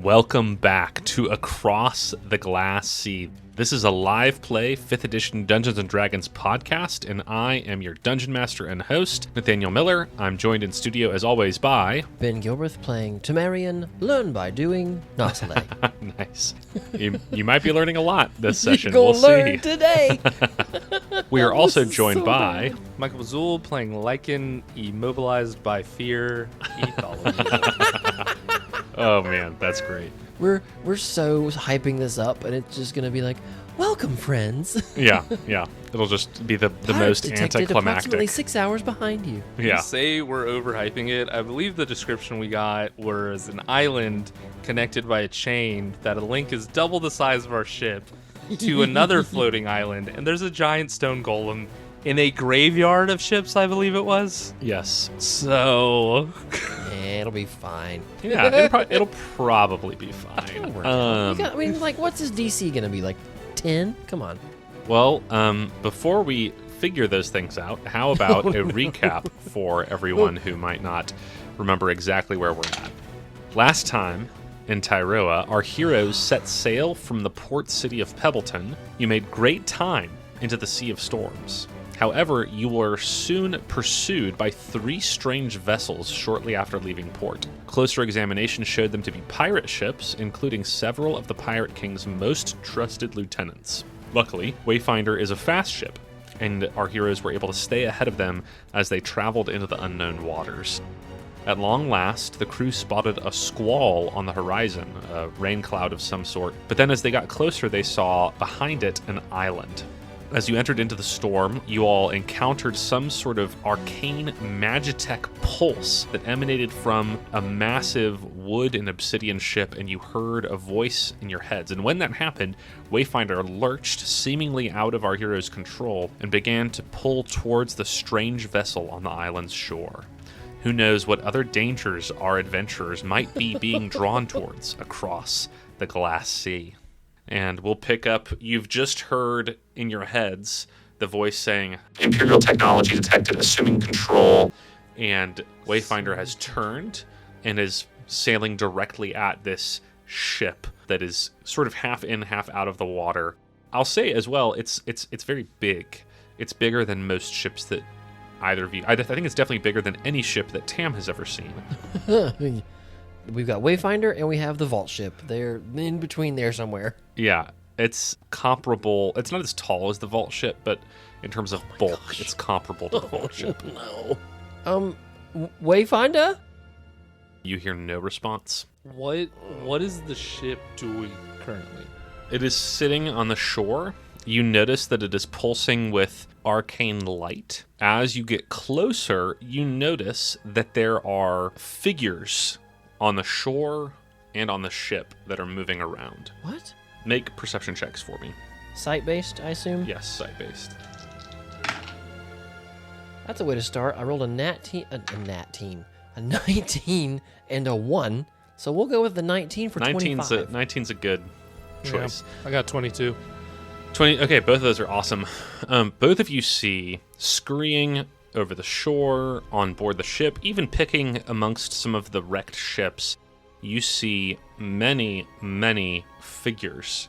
Welcome back to Across the Glass Sea. This is a live play 5th edition Dungeons & Dragons podcast, and I am your Dungeon Master and host, Nathaniel Miller. I'm joined in studio, as always, by... Ben Gilbreth playing Temerian, learn by doing, Nasale. Nice. You might be learning a lot this session. You're We'll gonna learn see. today. We are also joined so by... bad. Michael Mazul playing Lichen, immobilized by fear. Eat all of you. Oh man, that's great. We're so hyping this up, and it's just gonna be like, welcome, friends. Yeah. It'll just be the Pirate most detected anticlimactic. approximately 6 hours behind you. Yeah. You say we're overhyping it. I believe the description we got was an island connected by a chain that a link is double the size of our ship to another floating island, and there's a giant stone golem in a graveyard of ships, I believe it was. Yes. So... It'll be fine. Yeah, it'll probably be fine. What's his DC gonna be? Like 10? Come on. Well, before we figure those things out, how about a recap for everyone who might not remember exactly where we're at? Last time in Tyroa, our heroes set sail from the port city of Pebbleton. You made great time into the Sea of Storms. However, you were soon pursued by 3 strange vessels shortly after leaving port. Closer examination showed them to be pirate ships, including several of the Pirate King's most trusted lieutenants. Luckily, Wayfinder is a fast ship, and our heroes were able to stay ahead of them as they traveled into the unknown waters. At long last, the crew spotted a squall on the horizon, a rain cloud of some sort, but then as they got closer, they saw behind it an island. As you entered into the storm, you all encountered some sort of arcane magitech pulse that emanated from a massive wood and obsidian ship, and you heard a voice in your heads. And when that happened, Wayfinder lurched seemingly out of our hero's control and began to pull towards the strange vessel on the island's shore. Who knows what other dangers our adventurers might be being drawn towards across the glass sea. And we'll pick up, you've just heard in your heads the voice saying, "Imperial technology detected, assuming control." And Wayfinder has turned and is sailing directly at this ship that is sort of half in, half out of the water. I'll say as well, it's very big. It's bigger than most ships that either of you... I think it's definitely bigger than any ship that Tam has ever seen. We've got Wayfinder and we have the Vault ship. They're in between there somewhere. Yeah, it's comparable. It's not as tall as the Vault ship, but in terms of bulk, it's comparable to the Vault ship. No. Wayfinder? You hear no response. What is the ship doing currently? It is sitting on the shore. You notice that it is pulsing with arcane light. As you get closer, you notice that there are figures on the shore and on the ship that are moving around. What? Make perception checks for me. Sight-based, I assume? Yes, sight-based. That's a way to start. I rolled a 19 and a 1. So we'll go with the 19 for 25. 19's a good choice. Yeah, I got 22. 20. Okay, both of those are awesome. Both of you see scurrying over the shore, on board the ship, even picking amongst some of the wrecked ships, you see many, many figures.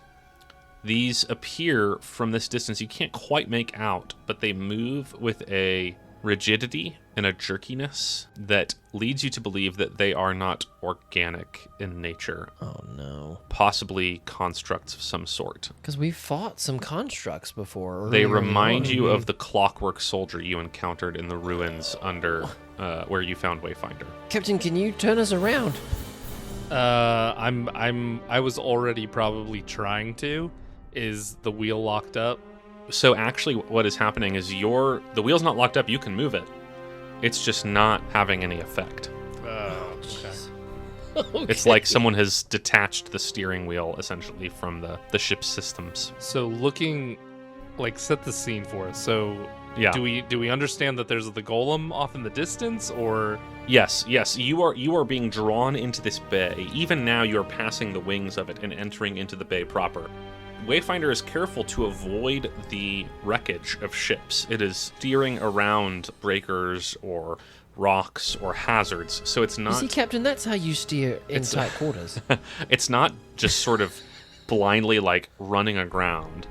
These appear from this distance. You can't quite make out, but they move with a rigidity and a jerkiness that leads you to believe that they are not organic in nature. Oh, no. Possibly constructs of some sort. Because we fought some constructs before. They remind you of the clockwork soldier you encountered in the ruins under where you found Wayfinder. Captain, can you turn us around? I was already probably trying to. Is the wheel locked up? So actually what is happening is the wheel's not locked up, you can move it. It's just not having any effect. Okay. Okay. It's like someone has detached the steering wheel essentially from the ship's systems. So looking, set the scene for us. So Yeah. do we understand that there's the golem off in the distance, or? Yes. You are being drawn into this bay. Even now you are passing the wings of it and entering into the bay proper. Wayfinder is careful to avoid the wreckage of ships. It is steering around breakers or rocks or hazards. So it's You not see, Captain, that's how you steer in tight quarters. it's not just sort of blindly like running aground,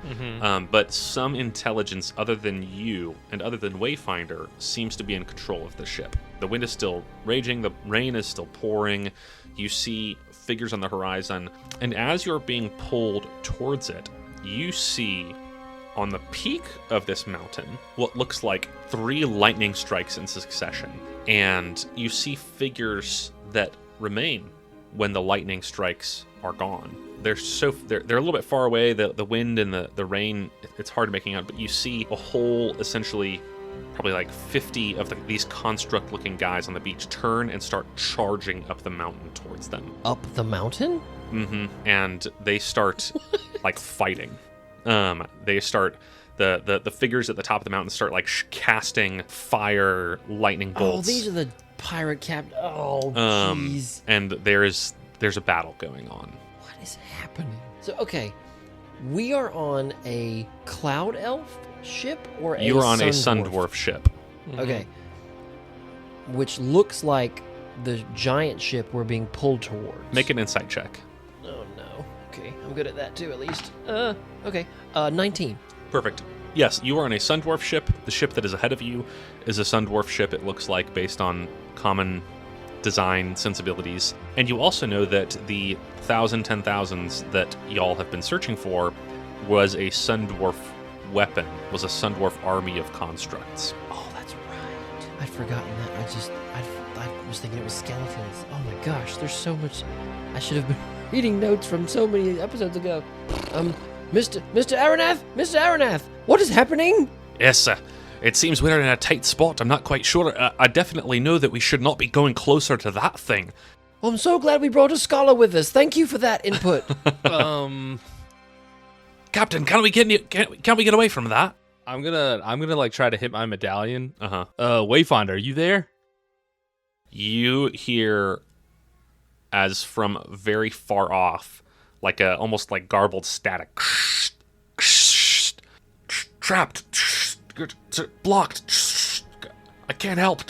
but some intelligence other than you and other than Wayfinder seems to be in control of the ship. The wind is still raging, the rain is still pouring, you see figures on the horizon, and as you're being pulled towards it, you see on the peak of this mountain what looks like 3 lightning strikes in succession, and you see figures that remain when the lightning strikes are gone. They're a little bit far away. The wind and the rain, it's hard making out, but you see a whole, essentially probably like 50 of these construct-looking guys on the beach turn and start charging up the mountain towards them. Up the mountain? Mm-hmm. And they start like fighting. They start the figures at the top of the mountain start like casting fire lightning bolts. Oh, these are the pirate cap. Oh, jeez. And there's a battle going on. What is happening? So, okay, we are on a cloud elf ship or a You are on a sun Sundwarf ship. Okay. Which looks like the giant ship we're being pulled towards. Make an insight check. Oh, no. Okay, I'm good at that too, at least. Okay. 19. Perfect. Yes, you are on a Sundwarf ship. The ship that is ahead of you is a Sundwarf ship, it looks like, based on common design sensibilities. And you also know that the 1,000, 10,000s that y'all have been searching for was a Sundwarf weapon, was a Sundwarf army of constructs. Oh, that's right. I'd forgotten that. I was thinking it was skeletons. Oh my gosh, there's so much. I should have been reading notes from so many episodes ago. Mr. Aronath, what is happening? Yes, sir. It seems we're in a tight spot. I'm not quite sure. I definitely know that we should not be going closer to that thing. Well, I'm so glad we brought a scholar with us. Thank you for that input. Captain, can we get away from that? I'm gonna like try to hit my medallion. Uh-huh. Wayfinder, are you there? You hear, as from very far off, like a almost like garbled static. Trapped. Blocked. I can't help.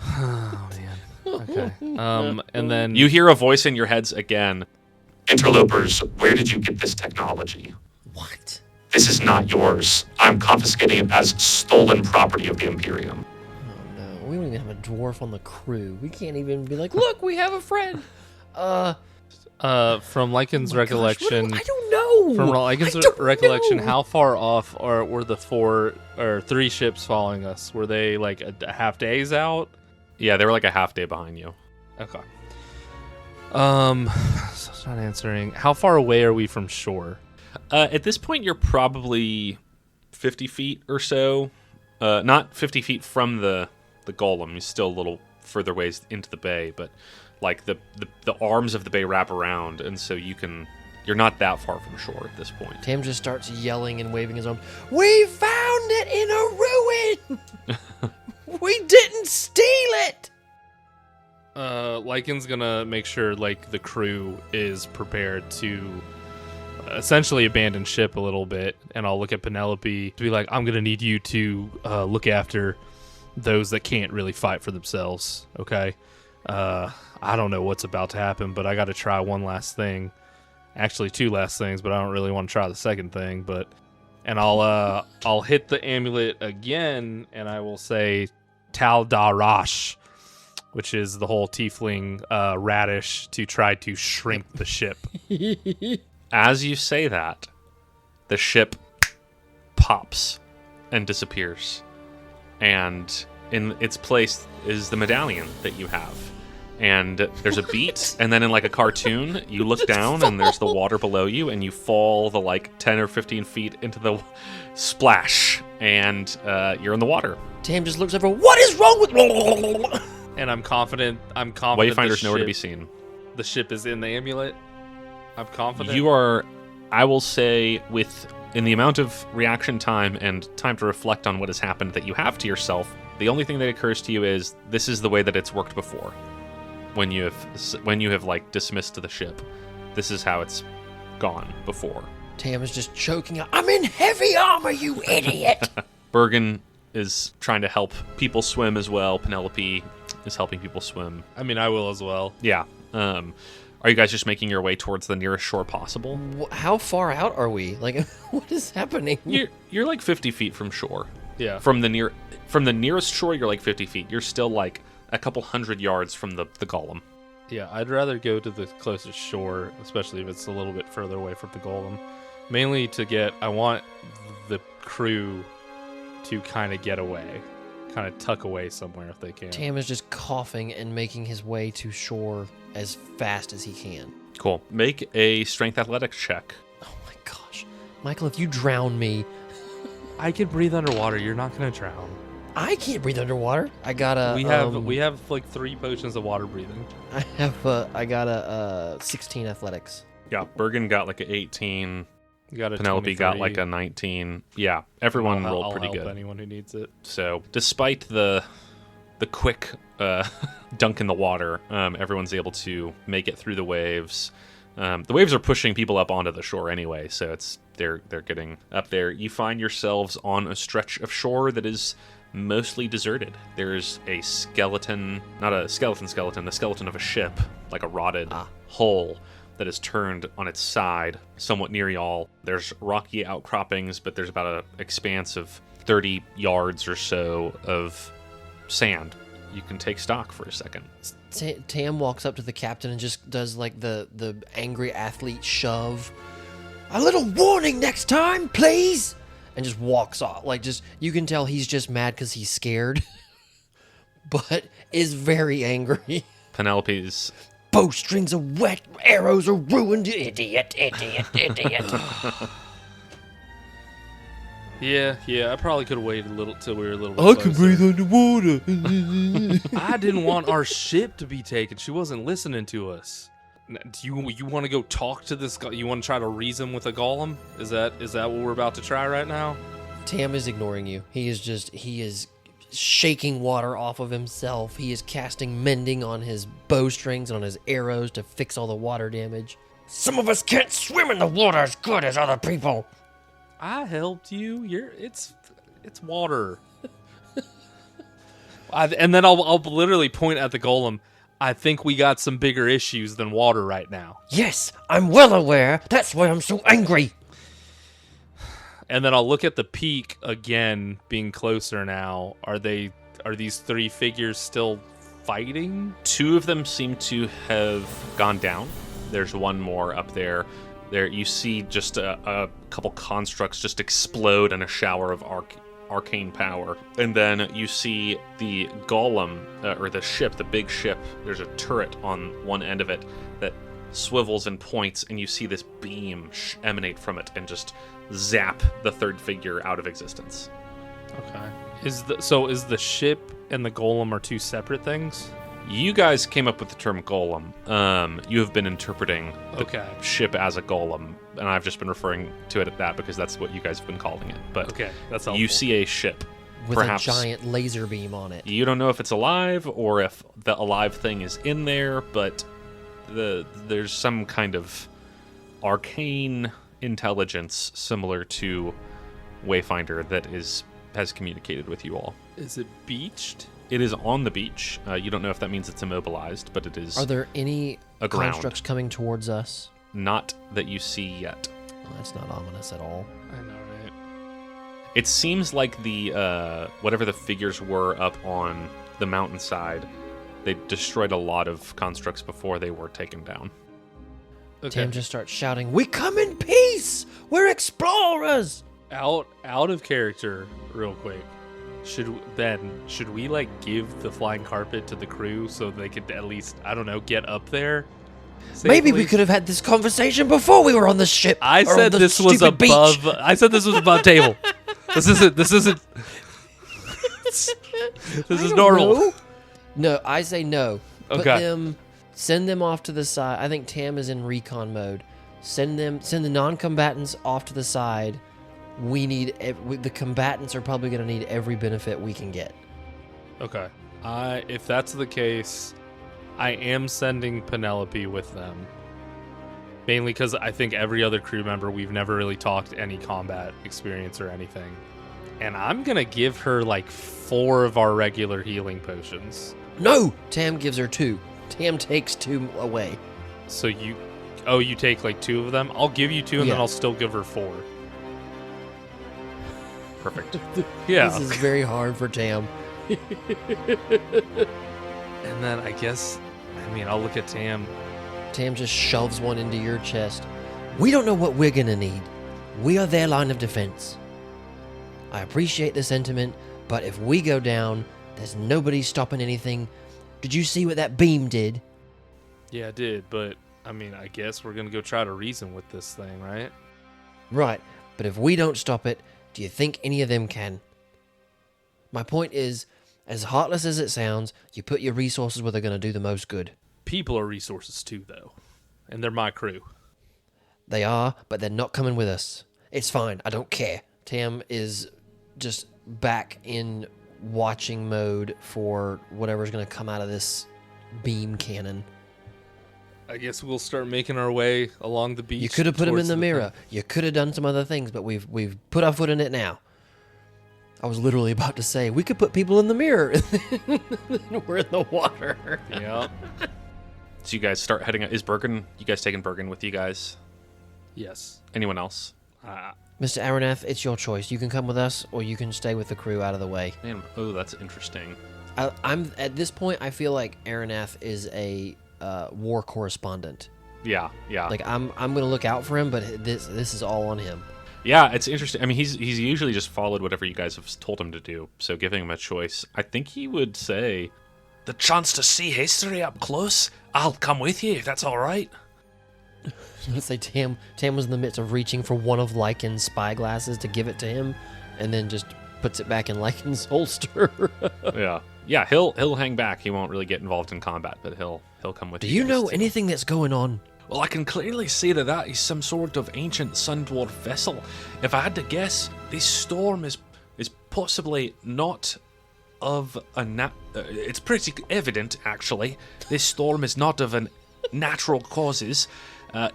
Oh man. Okay. And then You hear a voice in your heads again. Interlopers, where did you get this technology? What? This is not yours. I'm confiscating it as stolen property of the Imperium. Oh no, we don't even have a dwarf on the crew. We can't even be like, look, we have a friend. from Lichen's recollection, I don't know. From Lichen's I don't recollection, know. how far off were the 4 or 3 ships following us? Were they like a half days out? Yeah, they were like a half day behind you. Okay. So it's not answering. How far away are we from shore? At this point, you're probably 50 feet or so. Not 50 feet from the Golem. He's still a little further ways into the bay, but like the arms of the bay wrap around, and so you're not that far from shore at this point. Tam just starts yelling and waving his arms. We found it in a ruin. We didn't steal it. Lichen's gonna make sure like the crew is prepared to essentially abandon ship a little bit, and I'll look at Penelope to be like, I'm gonna need you to look after those that can't really fight for themselves, okay? I don't know what's about to happen, but I gotta try one last thing. Actually 2 last things, but I don't really want to try the second thing, and I'll hit the amulet again, and I will say Tal Darash, which is the whole tiefling radish to try to shrink the ship. As you say that, the ship pops and disappears. And in its place is the medallion that you have. And there's a beat, and then in like a cartoon, you look down and there's the water below you, and you fall the like 10 or 15 feet into the splash, and you're in the water. Tam just looks over. What is wrong with? And I'm confident. Wayfinder's nowhere to be seen. The ship is in the amulet. I'm confident. You are, I will say, in the amount of reaction time and time to reflect on what has happened that you have to yourself, the only thing that occurs to you is this is the way that it's worked before. When you have like dismissed the ship, this is how it's gone before. Tam is just choking out. I'm in heavy armor, you idiot. Bergen, is trying to help people swim as well. Penelope is helping people swim. I mean, I will as well. Yeah. Are you guys just making your way towards the nearest shore possible? How far out are we? Like, what is happening? You're like 50 feet from shore. Yeah. From the nearest shore, you're like 50 feet. You're still like a couple hundred yards from the golem. Yeah, I'd rather go to the closest shore, especially if it's a little bit further away from the golem. Mainly I want the crew to kind of get away, kind of tuck away somewhere if they can. Tam is just coughing and making his way to shore as fast as he can. Cool. Make a strength athletics check. Oh my gosh. Michael, if you drown me... I can breathe underwater. You're not going to drown. I can't breathe underwater. I got a... We have like 3 potions of water breathing. I got a 16 athletics. Yeah, Bergen got like an 18. You got a Penelope 23. got like a 19. Yeah, everyone rolled pretty I'll help good. anyone who needs it. So, despite the quick dunk in the water, everyone's able to make it through the waves. The waves are pushing people up onto the shore anyway, so they're getting up there. You find yourselves on a stretch of shore that is mostly deserted. There's a skeleton, not a skeleton, the skeleton of a ship, like a rotted hull that is turned on its side somewhat near y'all. There's rocky outcroppings, but there's about an expanse of 30 yards or so of sand. You can take stock for a second. Tam walks up to the captain and just does like the angry athlete shove. A little warning next time, please! And just walks off. Like, just, you can tell he's just mad because he's scared, but is very angry. Penelope's... Bowstrings are wet, arrows are ruined, idiot. Yeah, I probably could have waited a little till we were a little bit closer. I can breathe underwater. I didn't want our ship to be taken. She wasn't listening to us. Do you want to go talk to this guy? You want to try to reason with a golem? Is that what we're about to try right now? Tam is ignoring you. He is shaking water off of himself. He is casting mending on his bowstrings, on his arrows to fix all the water damage. Some of us can't swim in the water as good as other people. I helped you. It's water. And then I'll literally point at the golem. I think we got some bigger issues than water right now. Yes, I'm well aware. That's why I'm so angry. And then I'll look at the peak again, being closer now. Are these 3 figures still fighting? 2 of them seem to have gone down. There's one more up there. There you see just a couple constructs just explode in a shower of arcane power. And then you see the golem, or the ship, the big ship. There's a turret on one end of it that swivels and points, and you see this beam emanate from it and just zap the 3rd figure out of existence. Okay. Is the ship and the golem are 2 separate things? You guys came up with the term golem. You have been interpreting the ship as a golem, and I've just been referring to it at that because that's what you guys have been calling it. But okay, that's helpful. You see a ship. With perhaps a giant laser beam on it. You don't know if it's alive or if the alive thing is in there, but there's some kind of arcane intelligence similar to Wayfinder that has communicated with you all. Is it beached? It is on the beach. You don't know if that means it's immobilized, but it is. Are there any aground. constructs coming towards us? Not that you see yet. Well, that's not ominous at all. I know, right? It seems like the whatever the figures were up on the mountainside, they destroyed a lot of constructs before they were taken down. Okay. Tim just starts shouting, "We come in peace! We're explorers!" Out of character, real quick. Should we like give the flying carpet to the crew so they could at least, I don't know, get up there? Safely? Maybe we could have had this conversation before we were on the ship. I said this was above. I said this was above table. This isn't. This is normal. Know. No, I say no. Okay. Send them off to the side. I think Tam is in recon mode. Send the non-combatants off to the side. We need the combatants are probably going to need every benefit we can get. Okay. If that's the case, I am sending Penelope with them. Mainly because I think every other crew member, we've never really talked any combat experience or anything. And I'm going to give her like 4 of our regular healing potions. No! Tam gives her 2. Tam takes 2 away. So you take like 2 of them? I'll give you 2 and Yeah. then I'll still give her 4. Perfect. Yeah. This is very hard for Tam. And then I'll look at Tam. Tam just shoves one into your chest. We don't know what we're gonna need. We are their line of defense. I appreciate the sentiment, but if we go down, there's nobody stopping anything. Did you see what that beam did? Yeah, I did, but I guess we're going to go try to reason with this thing, right? Right, but if we don't stop it, do you think any of them can? My point is, as heartless as it sounds, you put your resources where they're going to do the most good. People are resources too, though. And they're my crew. They are, but they're not coming with us. It's fine, I don't care. Tam is just back in watching mode for whatever's going to come out of this beam cannon. I guess we'll start making our way along the beach. You could have put him in towards the mirror. You could have done some other things, but we've put our foot in it now. I was literally about to say, we could put people in the mirror and then we're in the water. Yeah. So you guys start heading out. Is Bergen, you guys taking Bergen with you guys? Yes. Anyone else? Mr. Aronath, it's your choice. You can come with us, or you can stay with the crew out of the way. Man, oh, that's interesting. I'm at this point, I feel like Aronath is a war correspondent. Yeah. Like I'm gonna look out for him, but this is all on him. Yeah, it's interesting. I mean, he's usually just followed whatever you guys have told him to do. So giving him a choice, I think he would say, "The chance to see history up close. I'll come with you if that's all right." Let's say Tam was in the midst of reaching for one of Lichen's spyglasses to give it to him, and then just puts it back in Lichen's holster. Yeah. He'll hang back. He won't really get involved in combat, but he'll come with Do you. you know anything that's going on? Well, I can clearly see that is some sort of ancient sun dwarf vessel. If I had to guess, this storm is possibly not of a it's pretty evident, actually. This storm is not of natural causes.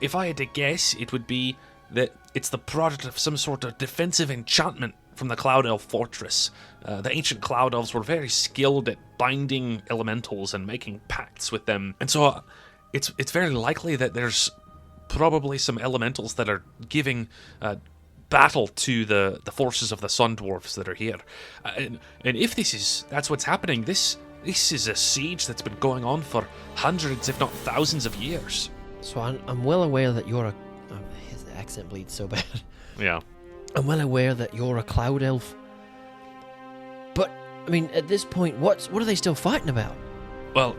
If I had to guess, it would be that it's the product of some sort of defensive enchantment from the Cloud Elf fortress. The ancient Cloud Elves were very skilled at binding elementals and making pacts with them. And so it's very likely that there's probably some elementals that are giving battle to the forces of the Sun Dwarfs that are here. And if that's what's happening, this is a siege that's been going on for hundreds, if not thousands of years. So I'm well aware that you're his accent bleeds so bad. Yeah. I'm well aware that you're a cloud elf. But I mean, at this point, what are they still fighting about? Well,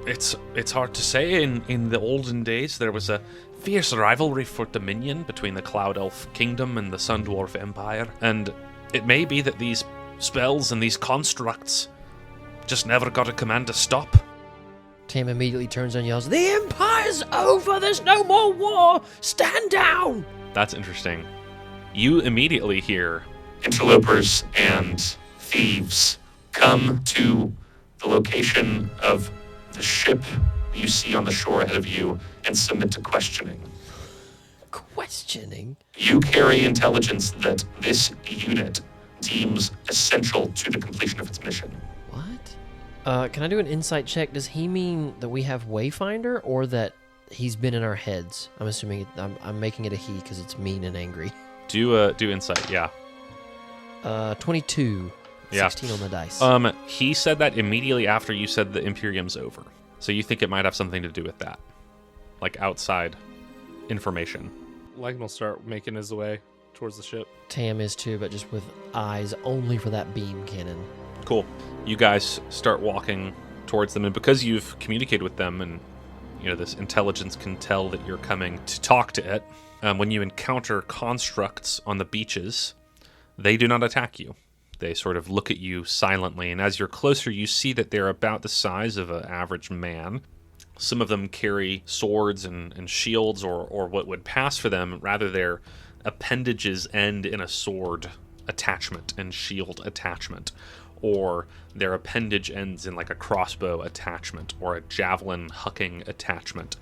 it's hard to say. In the olden days, there was a fierce rivalry for dominion between the Cloud Elf Kingdom and the Sun Dwarf Empire, and it may be that these spells and these constructs just never got a command to stop. Tam immediately turns and yells, "The Empire's over! There's no more war! Stand down!" That's interesting. You immediately hear, Interlopers and thieves, come to the location of the ship you see on the shore ahead of you and submit to questioning. Questioning? You carry intelligence that this unit deems essential to the completion of its mission. What? Can I do an insight check? Does he mean that we have Wayfinder, or that he's been in our heads? I'm assuming I'm making it a he because it's mean and angry. do insight, yeah. 22. Yeah. 16 on the dice. He said that immediately after you said the Imperium's over. So you think it might have something to do with that. Like outside information. Lichen will start making his way towards the ship. Tam is too, but just with eyes only for that beam cannon. Cool. You guys start walking towards them, and because you've communicated with them and this intelligence can tell that you're coming to talk to it, when you encounter constructs on the beaches, they do not attack you. They sort of look at you silently, and as you're closer, you see that they're about the size of an average man. Some of them carry swords and shields, or what would pass for them. Rather, their appendages end in a sword attachment and shield attachment, or their appendage ends in like a crossbow attachment or a javelin hucking attachment.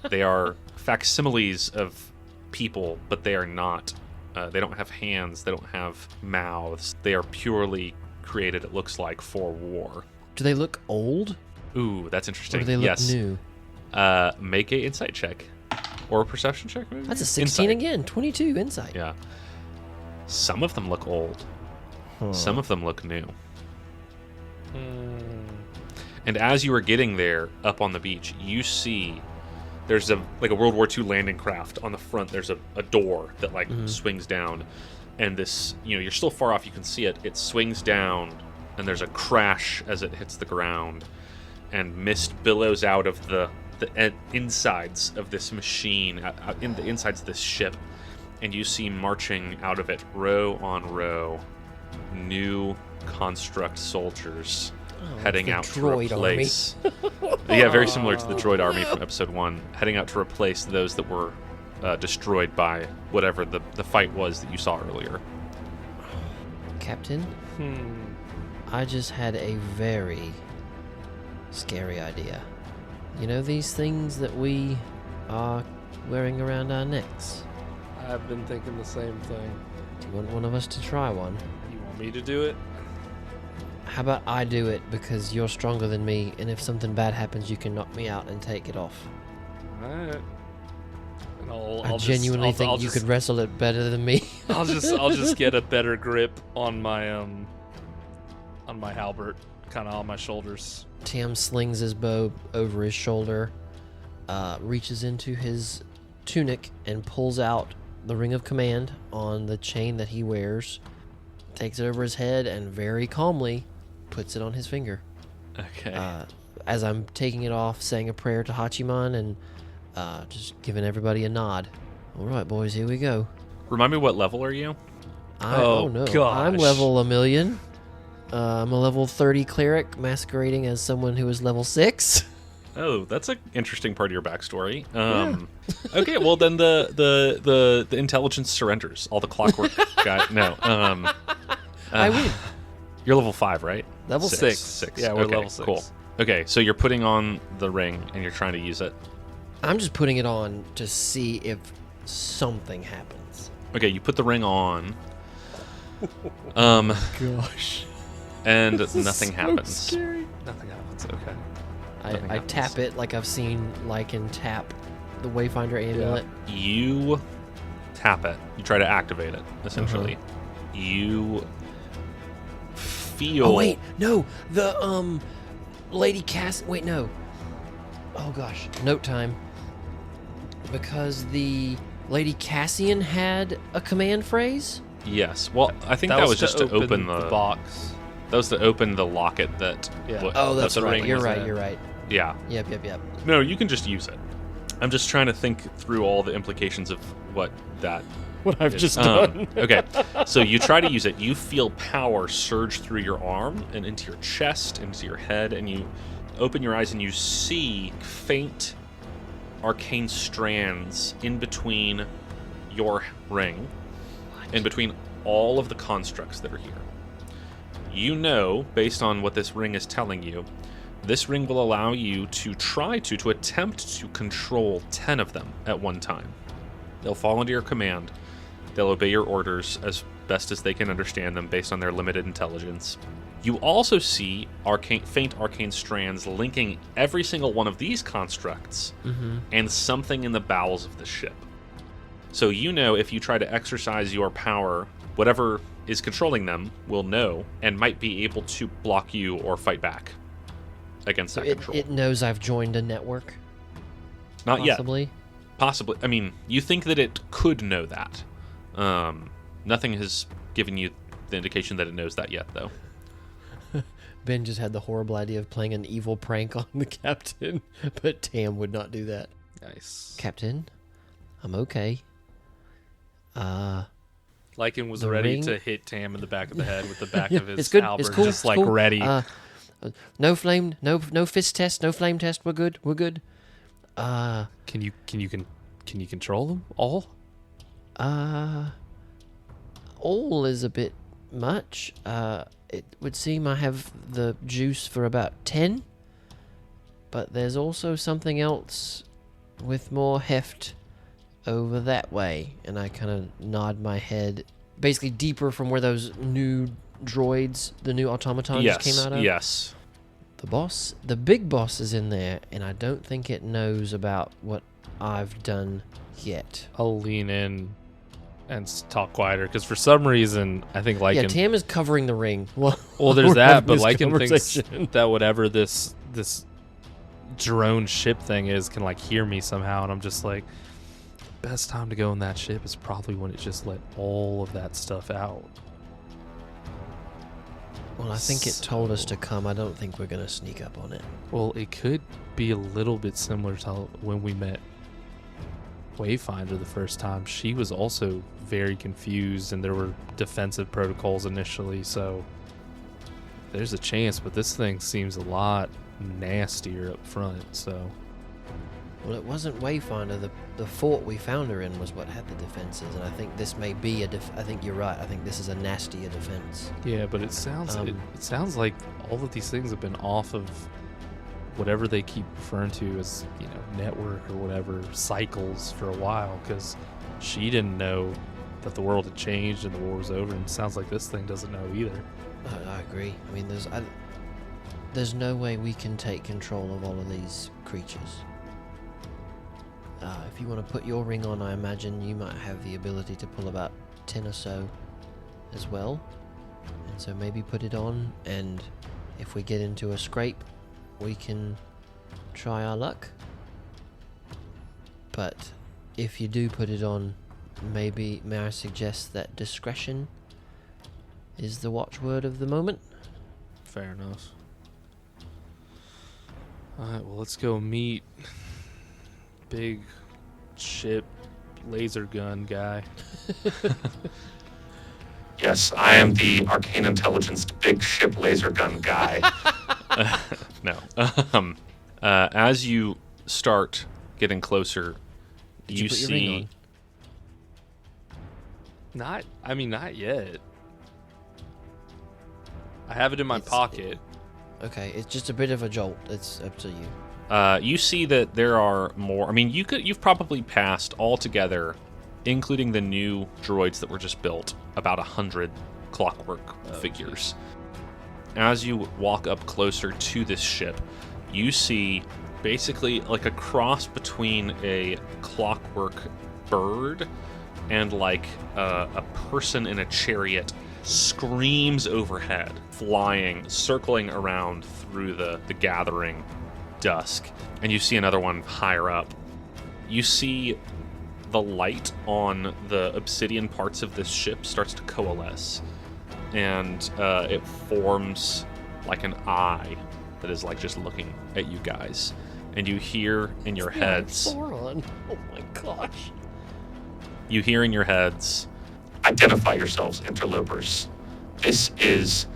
They are facsimiles of people, but they are not They don't have hands. They don't have mouths. They are purely created, it looks like, for war. Do they look old? Ooh, that's Or interesting. do they look Yes. new? Make a insight check. Or a perception check, maybe? That's a 16 Insight. again. 22 insight. Yeah. Some of them look old. Some of them look new. And as you are getting there, up on the beach, you see there's a World War II landing craft on the front. There's a door that swings down, and this, you're still far off. You can see it. It swings down, and there's a crash as it hits the ground, and mist billows out of the insides of this machine, in the insides of this ship, and you see marching out of it, row on row, new construct soldiers heading the out to droid replace. Yeah, very similar to the droid army from episode 1, heading out to replace those that were destroyed by whatever the fight was that you saw earlier. Captain, I just had a very scary idea. You know these things that we are wearing around our necks? I've been thinking the same thing. Do you want one of us to try one? You want me to do it? How about I do it because you're stronger than me, and if something bad happens, you can knock me out and take it off. Alright. And I genuinely think you could wrestle it better than me. I'll just get a better grip on my halberd, kind of on my shoulders. Tam slings his bow over his shoulder, reaches into his tunic and pulls out the ring of command on the chain that he wears, takes it over his head, and very calmly puts it on his finger. Okay. As I'm taking it off, saying a prayer to Hachiman and just giving everybody a nod. All right, boys, here we go. Remind me, what level are you? Oh, no. gosh. I'm level 1,000,000. I'm a level 30 cleric masquerading as someone who is level 6. Oh, that's an interesting part of your backstory. Okay, well then the intelligence surrenders. All the clockwork guy. No. I win. You're level 5, right? Level 6. 6. Yeah, we're Okay, level 6. Cool. Okay, so you're putting on the ring and you're trying to use it. I'm just putting it on to see if something happens. Okay, you put the ring on. Gosh. And nothing happens. Scary. Nothing happens. Okay. I tap it like I've seen Lichen tap the Wayfinder amulet. You tap it. You try to activate it, essentially. You feel... Oh, wait. No. The, Lady Cass... Wait, no. Oh, gosh. Note time. Because the Lady Cassian had a command phrase? Yes. Well, I think that was just to open the box. That was to open the locket that... Yeah. Oh, that's the right. ring You're was right. in. You're right. Yeah. Yep. No, you can just use it. I'm just trying to think through all the implications of what that What I've is. just done. Okay, so you try to use it. You feel power surge through your arm and into your chest, into your head, and you open your eyes and you see faint arcane strands in between your ring, in between all of the constructs that are here. You know, based on what this ring is telling you, this ring will allow you to attempt to control 10 of them at one time. They'll fall under your command. They'll obey your orders as best as they can understand them based on their limited intelligence. You also see faint arcane strands linking every single one of these constructs and something in the bowels of the ship. So you know if you try to exercise your power, whatever is controlling them will know and might be able to block you or fight back against that control. It knows I've joined a network? Not possibly? yet. Possibly. I mean, you think that it could know that. Nothing has given you the indication that it knows that yet, though. Ben just had the horrible idea of playing an evil prank on the captain, but Tam would not do that. Nice. Captain, I'm okay. Lichen was The ready ring? to hit Tam in the back of the head with the back Yeah, of his it's good. halberd, It's cool. just it's like cool. ready. No flame, no fist test, no flame test. We're good. Can you control them all? All is a bit much. It would seem I have the juice for about 10, but there's also something else with more heft over that way, and I kind of nod my head, basically deeper from where those new droids, the new automatons just came out of. Yes. The big boss is in there, and I don't think it knows about what I've done yet. I'll lean in and talk quieter, because for some reason, I think Lichen... Yeah, Tam is covering the ring. Well, there's that, but this Lichen thinks conversation. that whatever this drone ship thing is can, like, hear me somehow, and I'm just like, best time to go in that ship is probably when it just let all of that stuff out. Well, I think it told us to come. I don't think we're going to sneak up on it. Well, it could be a little bit similar to when we met Wayfinder the first time. She was also very confused, and there were defensive protocols initially, so there's a chance, but this thing seems a lot nastier up front, so... Well, it wasn't Wayfinder. The fort we found her in was what had the defenses, and I think this may be I think you're right. I think this is a nastier defense. Yeah, but it sounds it sounds like all of these things have been off of whatever they keep referring to as, network or whatever, cycles for a while, because she didn't know that the world had changed and the war was over, and it sounds like this thing doesn't know either. I agree. I mean, there's no way we can take control of all of these creatures. If you want to put your ring on, I imagine you might have the ability to pull about 10 or so as well. And so maybe put it on, and if we get into a scrape, we can try our luck. But if you do put it on, may I suggest that discretion is the watchword of the moment? Fair enough. Alright, well, let's go meet big ship laser gun guy. Yes, I am the arcane intelligence big ship laser gun guy. No. As you start getting closer, Did you put your ring on? Not yet. I have it in my pocket. Okay, it's just a bit of a jolt. It's up to you. You see that there are more. I mean, you've probably passed altogether, including the new droids that were just built, about 100 clockwork figures. As you walk up closer to this ship, you see basically like a cross between a clockwork bird and like a person in a chariot screams overhead, flying, circling around through the gathering dusk. And you see another one higher up. You see the light on the obsidian parts of this ship starts to coalesce, and it forms like an eye that is like just looking at you guys. And you hear in your heads, Sauron. Oh my gosh. you hear in your heads, Identify yourselves, interlopers. This is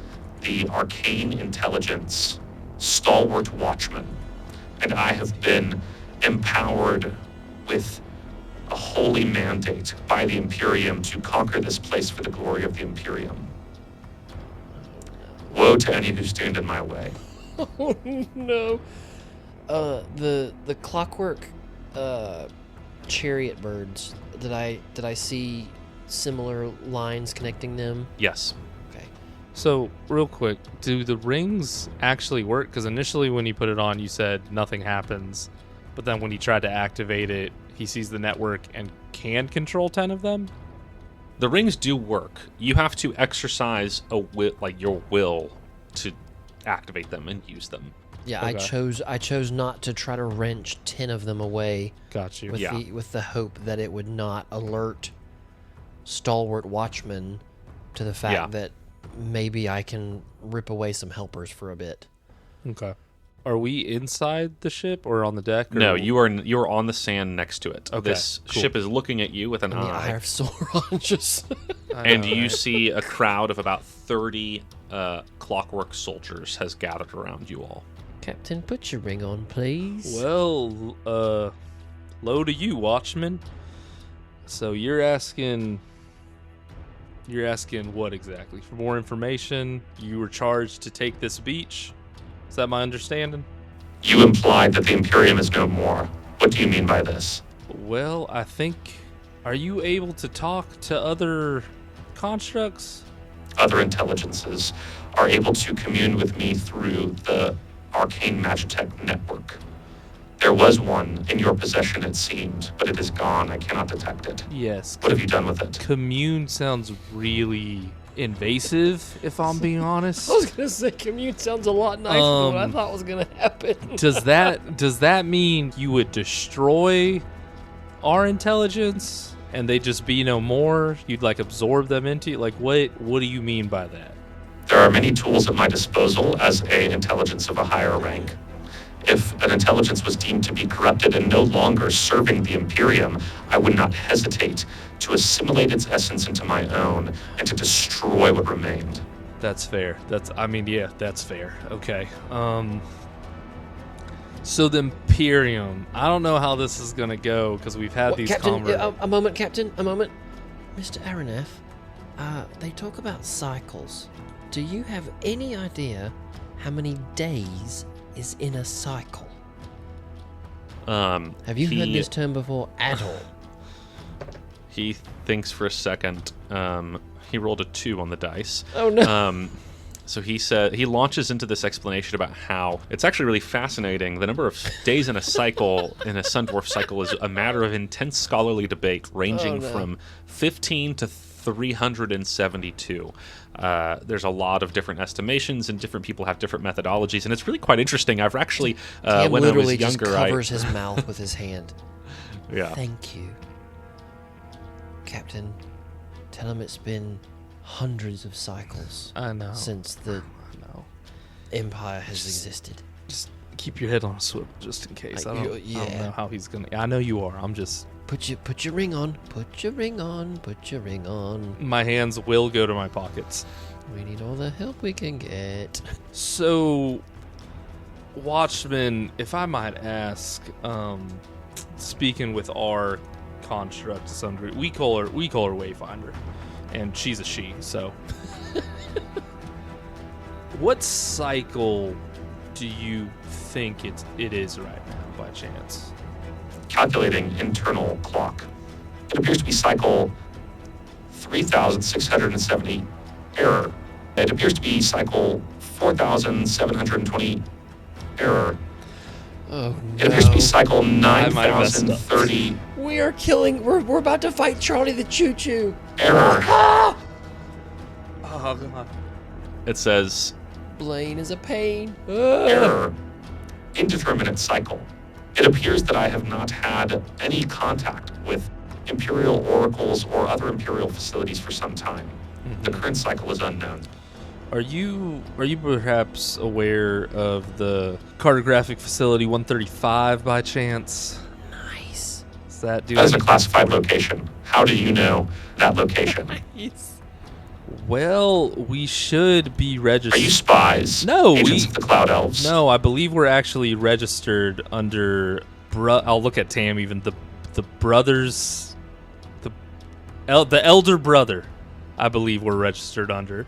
the arcane intelligence stalwart watchman, and I have been empowered with a holy mandate by the Imperium to conquer this place for the glory of the Imperium. Woe to any who stand in my way. Oh no. The clockwork chariot birds, did I see similar lines connecting them? yes. Okay. So, real quick, do the rings actually work? Because initially when you put it on, you said nothing happens. But then when you tried to activate it, he sees the network and can control 10 of them? The rings do work. You have to exercise your will to activate them and use them. Yeah, Okay. I chose not to try to wrench 10 of them away Got you. with the hope that it would not alert stalwart watchmen to the fact that maybe I can rip away some helpers for a bit. Okay. Are we inside the ship or on the deck? Or... No, you are on the sand next to it. Okay, This cool. ship is looking at you with an And the eye eye, of Sauron just... and you see a crowd of about 30 clockwork soldiers has gathered around you all. Captain, put your ring on, please. Well, low to you, Watchman. So you're asking what exactly? For more information? You were charged to take this beach? Is that my understanding? You implied that the Imperium is no more. What do you mean by this? Well, I think... Are you able to talk to other constructs? Other intelligences are able to commune with me through the arcane magitech network. There was one in your possession, it seemed, but it is gone. I cannot detect it. Yes. What have you done with it? Commune sounds really invasive, if I'm being honest. I was gonna say commute sounds a lot nicer than what I thought was gonna happen. Does that mean you would destroy our intelligence and they just be no more? You'd like absorb them into like what do you mean by that? There are many tools at my disposal as an intelligence of a higher rank. If an intelligence was deemed to be corrupted and no longer serving the Imperium, I would not hesitate to assimilate its essence into my own and to destroy what remained. That's fair. That's fair. Okay. So the Imperium, I don't know how this is gonna go because we've had these Captain, conversations. a moment, Captain, a moment. Mr. Aronef, they talk about cycles. Do you have any idea how many days is in a cycle? Have you heard this term before at all? He thinks for a second. He rolled a 2 on the dice. Oh no. So he launches into this explanation about how it's actually really fascinating. The number of days in a cycle, in a Sun Dwarf cycle, is a matter of intense scholarly debate, ranging from 15 to 372. There's a lot of different estimations, and different people have different methodologies, and it's really quite interesting. I've actually, Cam when I was literally younger, just covers his mouth with his hand. Yeah. Thank you, Captain. Tell him it's been hundreds of cycles I know. since the Empire has existed. Just keep your head on a swivel, just in case. I don't Yeah. know how he's gonna. I know you are. I'm just. Put your ring on. Put your ring on. Put your ring on. My hands will go to my pockets. We need all the help we can get. So, Watchman, if I might ask, speaking with our construct to some degree, we call her Wayfinder, and she's a she. So, what cycle do you think it is right now, by chance? Calculating internal clock. It appears to be cycle 3,670 error. It appears to be cycle 4,720 error. Oh no. It appears to be cycle I might have messed up. 9,030 We are killing. We're about to fight Charlie the Choo Choo. error. Oh god. It says, Blaine is a pain. Error. Indeterminate cycle. It appears that I have not had any contact with Imperial oracles or other Imperial facilities for some time. The current cycle is unknown. Are you perhaps aware of the cartographic facility 135 by chance? Nice. Does that do That is a anything classified for you? location. How do you know that location? Well, we should be registered. Are you spies? No, Agents of the Cloud Elves? No, I believe we're actually registered under. I'll look at Tam. Even the brothers, the elder brother, I believe we're registered under.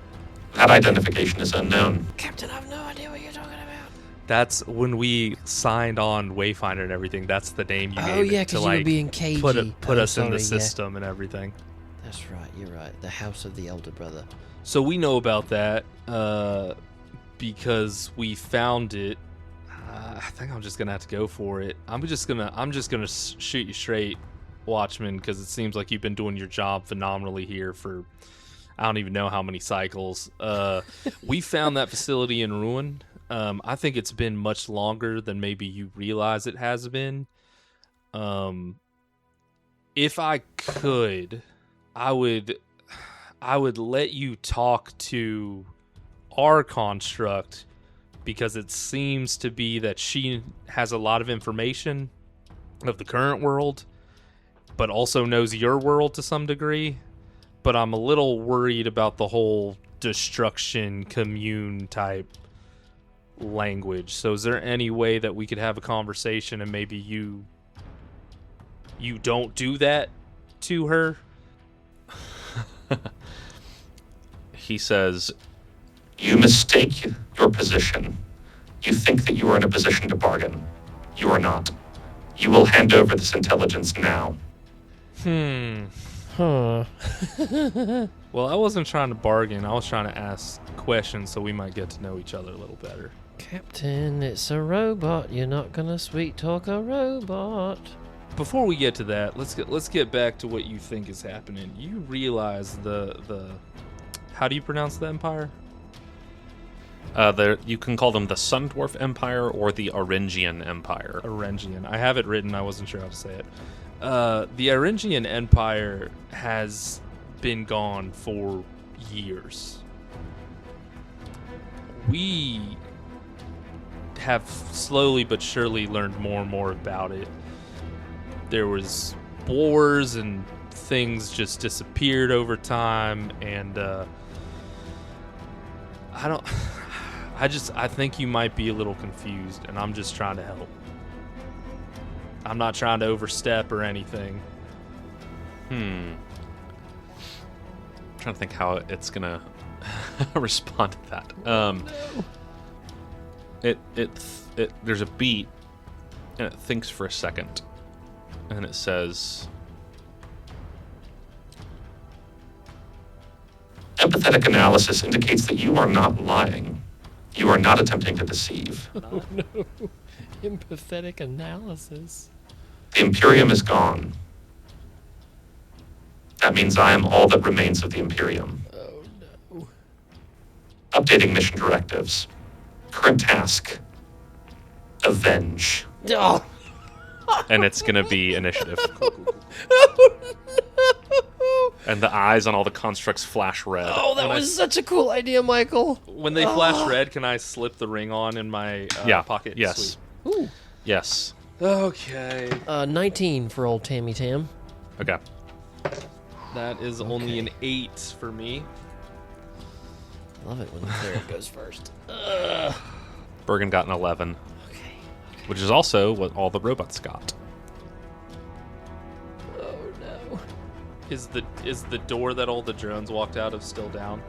That identification is unknown. Captain, I have no idea what you're talking about. That's when we signed on Wayfinder and everything. That's the name you Oh gave yeah, it to because you were like being cagey. put Oh, us in the sorry, yeah. system and everything. That's right. You're right. The House of the Elder Brother. So we know about that because we found it. I think I'm just gonna have to go for it. I'm just gonna shoot you straight, Watchman, because it seems like you've been doing your job phenomenally here for I don't even know how many cycles. We found that facility in ruin. I think it's been much longer than maybe you realize it has been. If I could, I would let you talk to our construct because it seems to be that she has a lot of information of the current world, but also knows your world to some degree. But I'm a little worried about the whole destruction commune type language. So is there any way that we could have a conversation and maybe you don't do that to her? he says, You mistake your position. You think that you are in a position to bargain. You are not. You will hand over this intelligence now. Huh. Well, I wasn't trying to bargain. I was trying to ask questions so we might get to know each other a little better. Captain, it's a robot. You're not gonna sweet talk a robot. Before we get to that, let's get back to what you think is happening. You realize the how do you pronounce the empire? You can call them the Sun Dwarf Empire or the Orangian Empire. Orangian. I have it written. I wasn't sure how to say it. The Orangian Empire has been gone for years. We have slowly but surely learned more and more about it. There was wars and things just disappeared over time, and I think you might be a little confused, and I'm just trying to help. I'm not trying to overstep or anything. I'm trying to think how it's gonna respond to that. It there's a beat, and it thinks for a second, and it says, Empathetic analysis indicates that you are not lying. You are not attempting to deceive. Oh no. Empathetic analysis. The Imperium is gone. That means I am all that remains of the Imperium. Oh no. Updating mission directives. Current task. Avenge. Oh, and it's gonna be initiative. oh no. And the eyes on all the constructs flash red. Oh, that was such a cool idea, Michael. When they flash red, can I slip the ring on in my pocket? Yes. Sweet. Ooh. Yes. Okay. 19 for old Tammy Tam. Okay. That is only an 8 for me. Love it when the cleric goes first. Bergen got an 11, Okay. which is also what all the robots got. Oh no. Is the door that all the drones walked out of still down?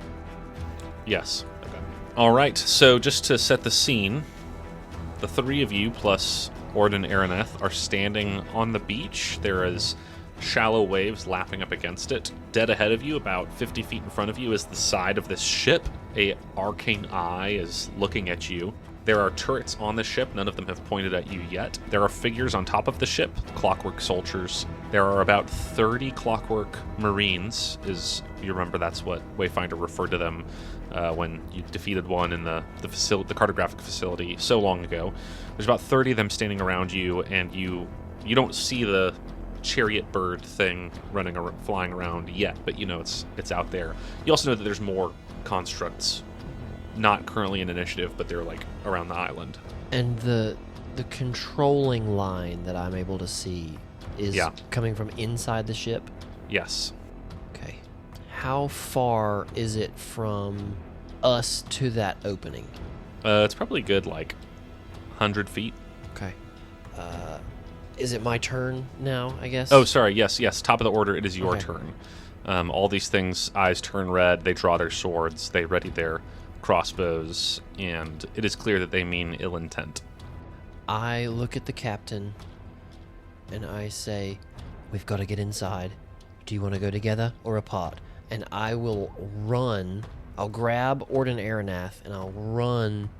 Yes. Okay. All right. So just to set the scene, the three of you plus Ord and Araneth are standing on the beach. There is shallow waves lapping up against it. Dead ahead of you, about 50 feet in front of you, is the side of this ship. A arcane eye is looking at you. There are turrets on the ship. None of them have pointed at you yet. There are figures on top of the ship, clockwork soldiers. There are about 30 clockwork marines. You remember that's what Wayfinder referred to them when you defeated one in the cartographic facility so long ago. There's about 30 of them standing around you, and you don't see the chariot bird thing flying around yet, but you know it's out there. You also know that there's more constructs, not currently in initiative, but they're like around the island. And the controlling line that I'm able to see is coming from inside the ship? Yes. Okay. How far is it from us to that opening? It's probably good, like 100 feet. Okay. Is it my turn now, I guess? Oh, sorry. Yes. Top of the order. It is your Okay. turn. All these things, eyes turn red. They draw their swords. They ready their crossbows, and it is clear that they mean ill intent. I look at the captain, and I say, we've got to get inside. Do you want to go together or apart? And I will run. I'll grab Orden Aranath, and I'll run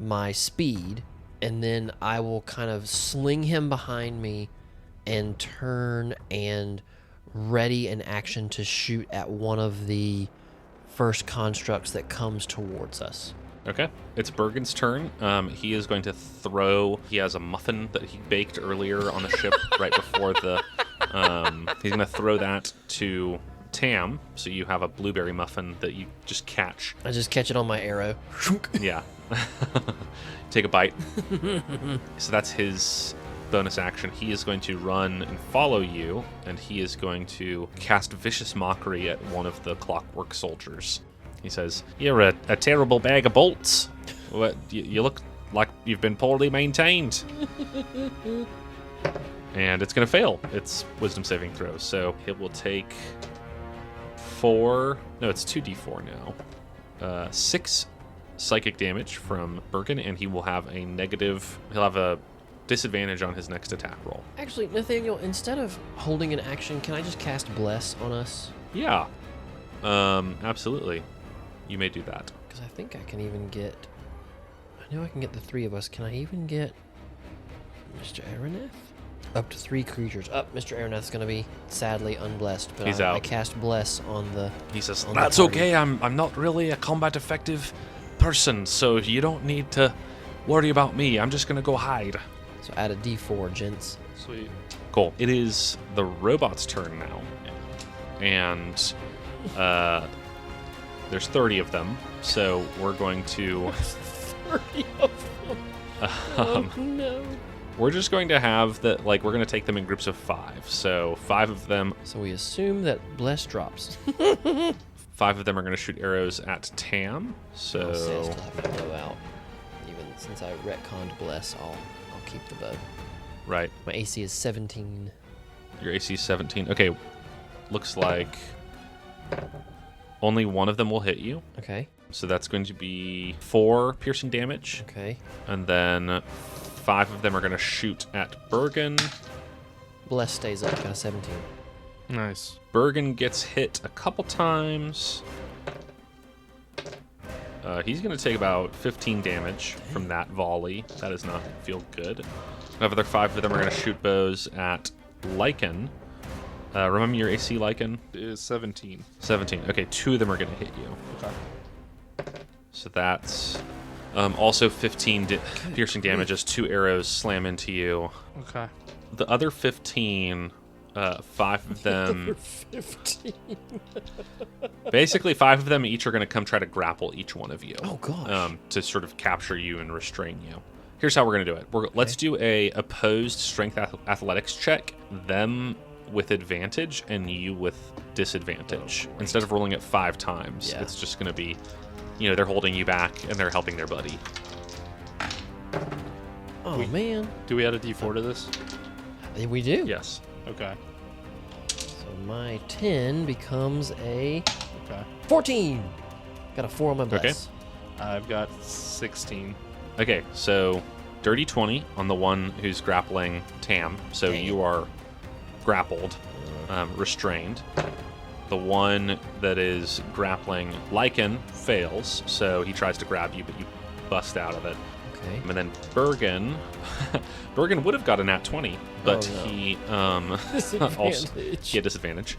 my speed, and then I will kind of sling him behind me and turn and ready an action to shoot at one of the first constructs that comes towards us. Okay. It's Bergen's turn. He is going to throw. He has a muffin that he baked earlier on the ship right before the. He's going to throw that to Tam. So you have a blueberry muffin that you just catch. I just catch it on my arrow. Yeah. Take a bite. So that's his bonus action. He is going to run and follow you, and he is going to cast Vicious Mockery at one of the clockwork soldiers. He says, "You're a terrible bag of bolts. What, you look like you've been poorly maintained." And it's going to fail. It's wisdom saving throw. So it will take 2d4 now. 6 psychic damage from Bergen, and he will have a disadvantage on his next attack roll. Actually, Nathaniel, instead of holding an action, can I just cast Bless on us? Yeah. Absolutely. You may do that. Because I think I can even get... I know I can get the 3 of us. Can I even get Mr. Araneth? Up to 3 creatures. Mr. Araneth's going to be sadly unblessed, but He's I out. cast Bless on the... He says, on the that's party." okay. I'm not really a combat effective person, so you don't need to worry about me. I'm just going to go hide. So add a D4, gents. Sweet. Cool. It is the robot's turn now. And there's 30 of them, so we're going to... 30 of them. Oh, no. We're just going to have that, like, we're going to take them in groups of 5. So 5 of them, So we assume that Bless drops. 5 of them are going to shoot arrows at Tam. I'll say I So still have the bow out. Even since I retconned Bless, I'll keep the bow. right, My AC is 17. your AC is 17. Okay, looks like only one of them will hit you. Okay. So that's going to be 4 piercing damage, Okay. and then 5 of them are going to shoot at Bergen. Bless stays up. Got a 17. Nice. Bergen gets hit a couple times. He's going to take about 15 damage from that volley. That does not feel good. Another 5 of them are going to shoot bows at Lichen. Remember your AC, Lichen? It is 17. 17. Okay, 2 of them are going to hit you. Okay. So that's also 15 piercing damage as 2 arrows slam into you. Okay. The other 15, 5 of them... 15. Basically, 5 of them each are going to come try to grapple each one of you. Oh, gosh. To sort of capture you and restrain you. Here's how we're going to do it. Let's do a opposed strength athletics check, them with advantage and you with disadvantage. Instead of rolling it 5 times, Yeah. it's just going to be, they're holding you back and they're helping their buddy. Oh, man. Do we add a D4 to this? We do. Yes. Okay. So my 10 becomes a Okay. 14. Got a 4 on my Bless. I've got 16. Okay, so dirty 20 on the one who's grappling Tam. So Dang. you are grappled, restrained. The one that is grappling Lichen fails, so he tries to grab you, but you bust out of it. Okay. And then Bergen, Bergen would have got a nat 20, but Oh, no. he Disadvantage. he had disadvantage.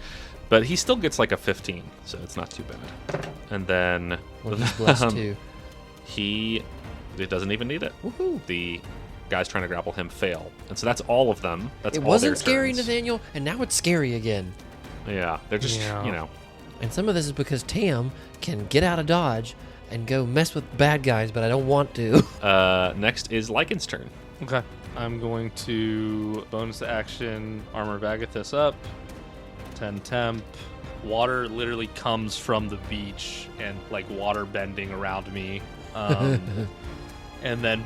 But he still gets like a 15, so it's not too bad. And then Well, he's blessed too. it doesn't even need it. Woohoo. The guys trying to grapple him fail, and so that's all of them. That's It all wasn't their scary, turns. Nathaniel, and now it's scary again. Yeah, they're just Yeah. And some of this is because Tam can get out of dodge and go mess with bad guys, but I don't want to. Next is Lycan's turn. Okay. I'm going to bonus action armor Vagathis up. 10 temp. Water literally comes from the beach and like water bending around me. And then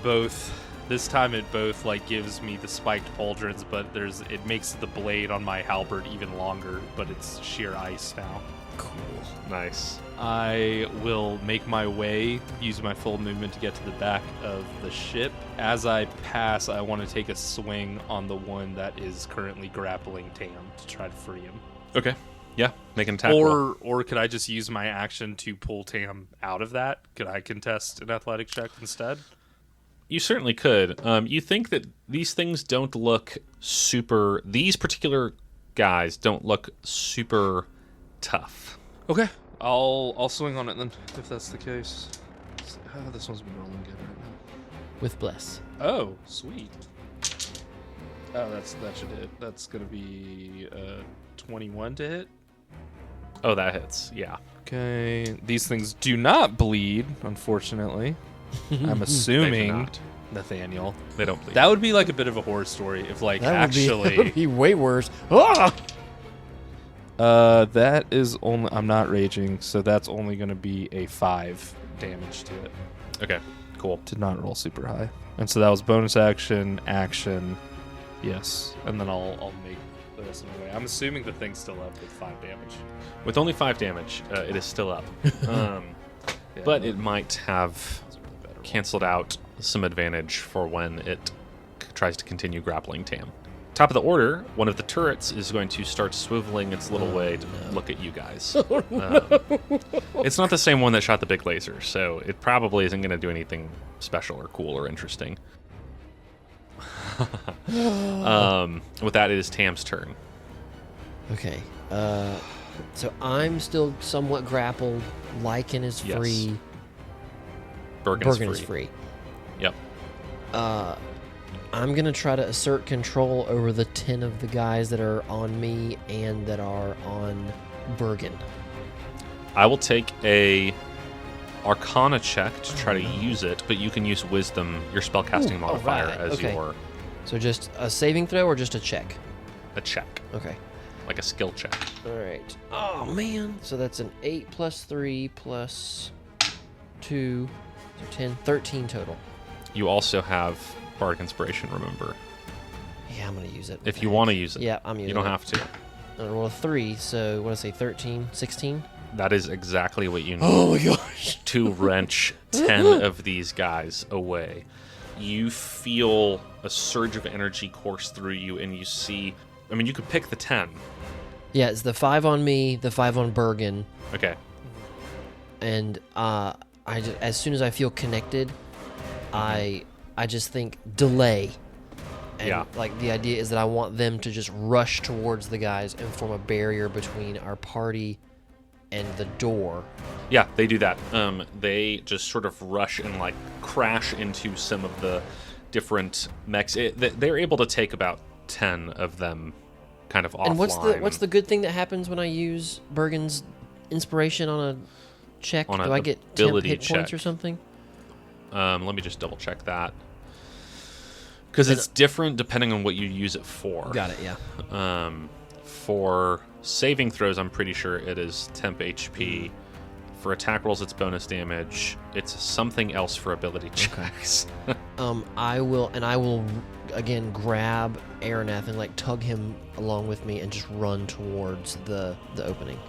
this time it both like gives me the spiked pauldrons, but it makes the blade on my halberd even longer, but it's sheer ice now. Cool. Nice. I will make my way, use my full movement to get to the back of the ship. As I pass, I want to take a swing on the one that is currently grappling Tam to try to free him. Okay. Yeah, make an attack roll. Or could I just use my action to pull Tam out of that? Could I contest an athletic check instead? You certainly could. You think that these things don't look super... These particular guys don't look super tough. Okay. I'll swing on it then, if that's the case. This one's been rolling good right now. With Bless. Oh, sweet. Oh, that should hit. That's gonna be 21 to hit. Oh, that hits. Yeah. Okay. These things do not bleed, unfortunately. I'm They assuming, cannot. Nathaniel. They don't bleed. That would be like a bit of a horror story if, like, That actually. would be way worse. Ah! That is only. I'm not raging, so that's only gonna be a 5 damage to it. Okay, cool. Did not roll super high, and so that was bonus action. Yes, and then I'll make the rest of the way. I'm assuming the thing's still up with 5 damage. With only 5 damage, it is still up. Yeah, But it might have that's a really better roll. canceled out some advantage for when it tries to continue grappling Tam. Top of the order, one of the turrets is going to start swiveling its little way to look at you guys. It's not the same one that shot the big laser, so it probably isn't going to do anything special or cool or interesting. With that, it is Tam's turn. Okay. So I'm still somewhat grappled. Lichen is Yes. free. Bergen's Bergen is free. Yep. I'm going to try to assert control over the 10 of the guys that are on me and that are on Bergen. I will take a Arcana check to try to use it, but you can use Wisdom, your spellcasting Ooh, modifier, alright, as okay. your So just a saving throw or just a check? a check, Okay. like a skill check. All right. Oh, man. So that's an 8 plus 3 plus 2. So 10, 13 total. You also have Bardic Inspiration, remember. Yeah, I'm going to use it. If you want to use it. Yeah, I'm using it. You don't have to. I roll a 3, so what did I say, 13, 16? That is exactly what you need Oh my gosh. to wrench 10 of these guys away. You feel a surge of energy course through you, and you see... I mean, you could pick the 10. Yeah, it's the 5 on me, the 5 on Bergen, Okay. and as soon as I feel connected, I just think delay. And Yeah. like the idea is that I want them to just rush towards the guys and form a barrier between our party and the door. Yeah, they do that. They just sort of rush and like crash into some of the different mechs. They're able to take about 10 of them kind of offline. And what's the good thing that happens when I use Bergen's inspiration on a check? On Do an I get 10 ability hit points check. or something? Let me just double check that. Because it's different depending on what you use it for. Got it, yeah. For saving throws, I'm pretty sure it is temp HP. For attack rolls, it's bonus damage. It's something else for ability checks. I will again grab Aronath and like tug him along with me and just run towards the opening.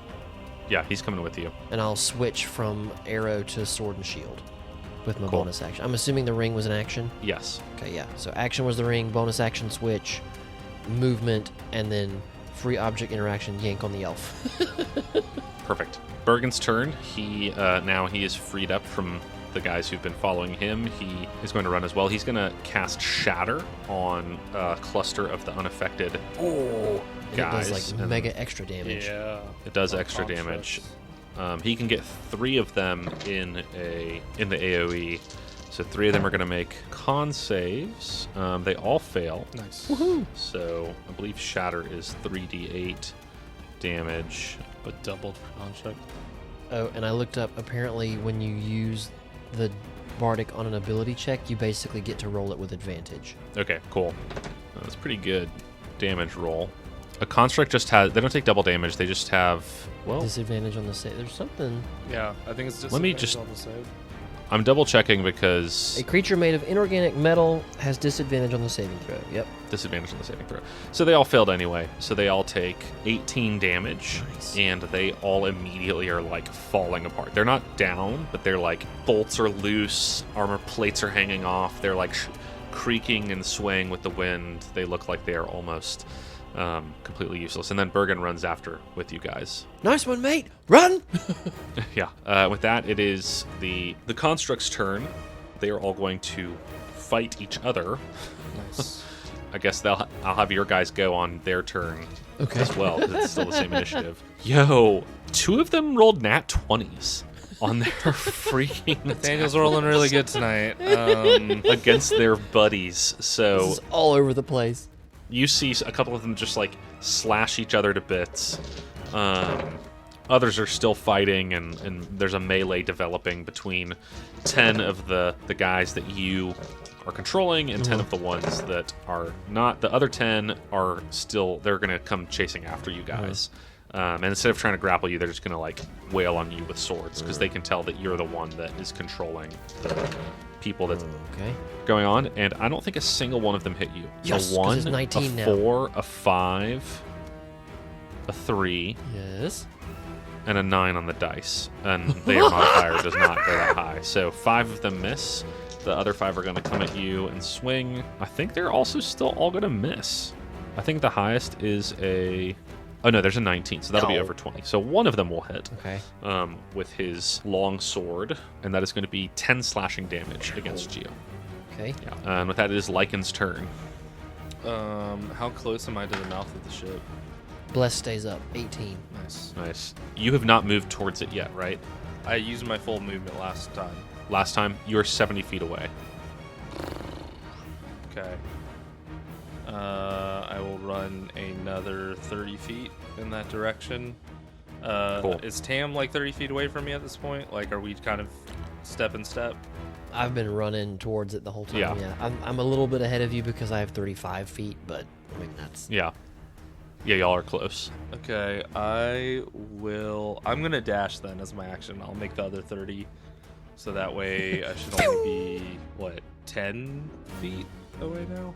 Yeah, he's coming with you. And I'll switch from arrow to sword and shield with my Cool. bonus action. I'm assuming the ring was an action. Yes. Okay, yeah. So action was the ring, bonus action switch, movement, and then free object interaction yank on the elf. Perfect. Bergen's turn. He now he is freed up from the guys who've been following him. He is going to run as well. He's going to cast Shatter on a cluster of the unaffected guys. It does like and mega extra damage. Yeah. it does extra damage. He can get 3 of them in the AoE. So 3 of them are going to make con saves. They all fail. Nice. So I believe Shatter is 3d8 damage. But doubled for construct. Oh, and I looked up, apparently when you use the Bardic on an ability check, you basically get to roll it with advantage. Okay, cool. That's pretty good damage roll. A construct just has... They don't take double damage. They just have... Well, Disadvantage on the save. There's something. Yeah, I think it's just. Let me just- I'm double checking because... A creature made of inorganic metal has disadvantage on the saving throw. Yep. Disadvantage on the saving throw. So they all failed anyway. So they all take 18 damage. Nice. And they all immediately are like falling apart. They're not down, but they're like bolts are loose, armor plates are hanging off. They're like creaking and swaying with the wind. They look like they are almost completely useless. And then Bergen runs after with you guys. Nice one, mate. Run! Yeah. With that, it is the construct's turn. They are all going to fight each other. Nice. I guess I'll have your guys go on their turn as well, because it's still the same initiative. Yo, 2 of them rolled nat 20s on their freaking Daniel's rolling really good tonight. against their buddies. So This is all over the place. you see a couple of them just like slash each other to bits. Others are still fighting, and there's a melee developing between 10 of the guys that you are controlling and 10 of the ones that are not. The other 10 are still, they're going to come chasing after you guys. And instead of trying to grapple you, they're just going to like wail on you with swords, because they can tell that you're the one that is controlling the people that's Okay. going on. And I don't think a single one of them hit you. Yes, A 'cause 1, it's 19 a now. 4, a 5, a 3, Yes. and a 9 on the dice, and their modifier does not go that high. So 5 of them miss, The other 5 are going to come at you and swing. I think they're also still all going to miss. I think the highest is a... Oh, no, there's a 19, so that'll be over 20. So one of them will hit with his long sword, and that is going to be 10 slashing damage against you. Okay. Yeah. And with that, it is Lichen's turn. How close am I to the mouth of the ship? Bless stays up. 18. Nice. Nice. You have not moved towards it yet, right? I used my full movement last time. Last time, you were 70 feet away. Okay. I will run another 30 feet in that direction. Cool. Is Tam like 30 feet away from me at this point? Like, are we kind of step and step? I've been running towards it the whole time. Yeah. I'm a little bit ahead of you because I have 35 feet, but I mean that's. Yeah. Yeah, y'all are close. Okay, I'm gonna dash then as my action. I'll make the other 30, so that way I should only be, 10 feet away now?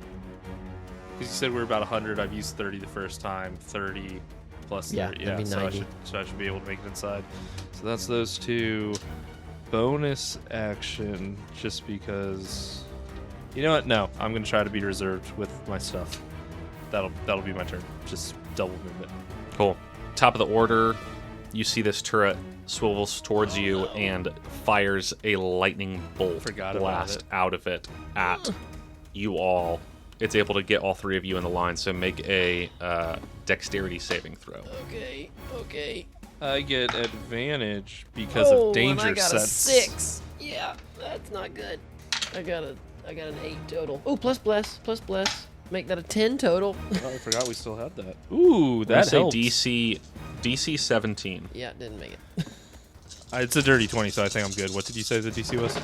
Because you said we were about 100, I've used 30 the first time, 30 plus 30. Yeah, that'd be 90. So I should be able to make it inside. So that's those two. Bonus action, just because... You know what? No, I'm gonna try to be reserved with my stuff. That'll be my turn. Just double movement. Cool. Top of the order, you see this turret swivels towards you and fires a lightning bolt Forgot about blast it. out of it at you all. It's able to get all 3 of you in the line, so make a dexterity saving throw. Okay. I get advantage because of danger and I got a sense. 6. Yeah, that's not good. I got an 8 total. Oh, plus bless. Make that a 10 total. Oh, I forgot we still had that. Ooh, that Say helps. DC 17. Yeah, didn't make it. It's a dirty 20, so I think I'm good. What did you say the DC was?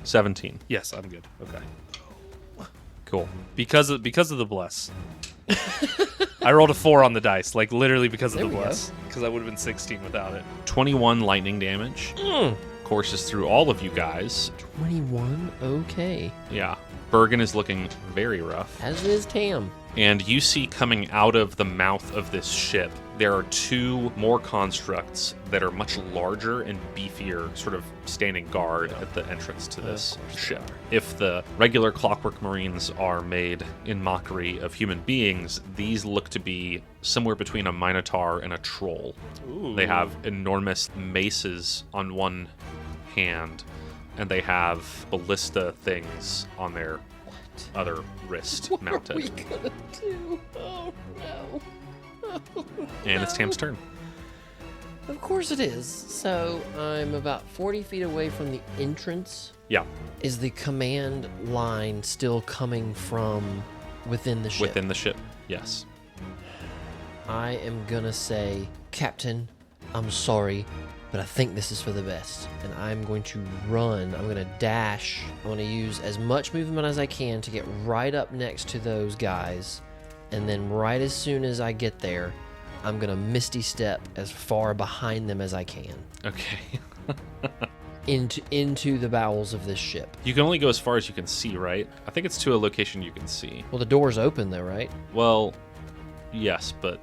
17. Yes, I'm good. Okay. Cool. Because of the bless. I rolled a 4 on the dice, like literally because of There the we go. bless. Because I would have been 16 without it. 21 lightning damage. Courses through all of you guys. 21. Okay. Yeah. Bergen is looking very rough. As is Tam. And you see coming out of the mouth of this ship, there are 2 more constructs that are much larger and beefier, sort of standing guard at the entrance to this ship. If the regular Clockwork Marines are made in mockery of human beings, these look to be somewhere between a Minotaur and a Troll. Ooh. They have enormous maces on one hand, and they have ballista things on their other wrist mounted. What are we gonna do? Oh no. And it's Tam's turn. Of course it is. So I'm about 40 feet away from the entrance. Yeah, Is the command line still coming from within the ship? within the ship. Yes. I am gonna say, Captain, I'm sorry, but I think this is for the best. And I'm going to run. I'm gonna dash. I want to use as much movement as I can to get right up next to those guys. And then right as soon as I get there, I'm gonna Misty Step as far behind them as I can. Okay. Into the bowels of this ship. You can only go as far as you can see, right? I think it's to a location you can see. Well, the door's open though, right? Well, yes, but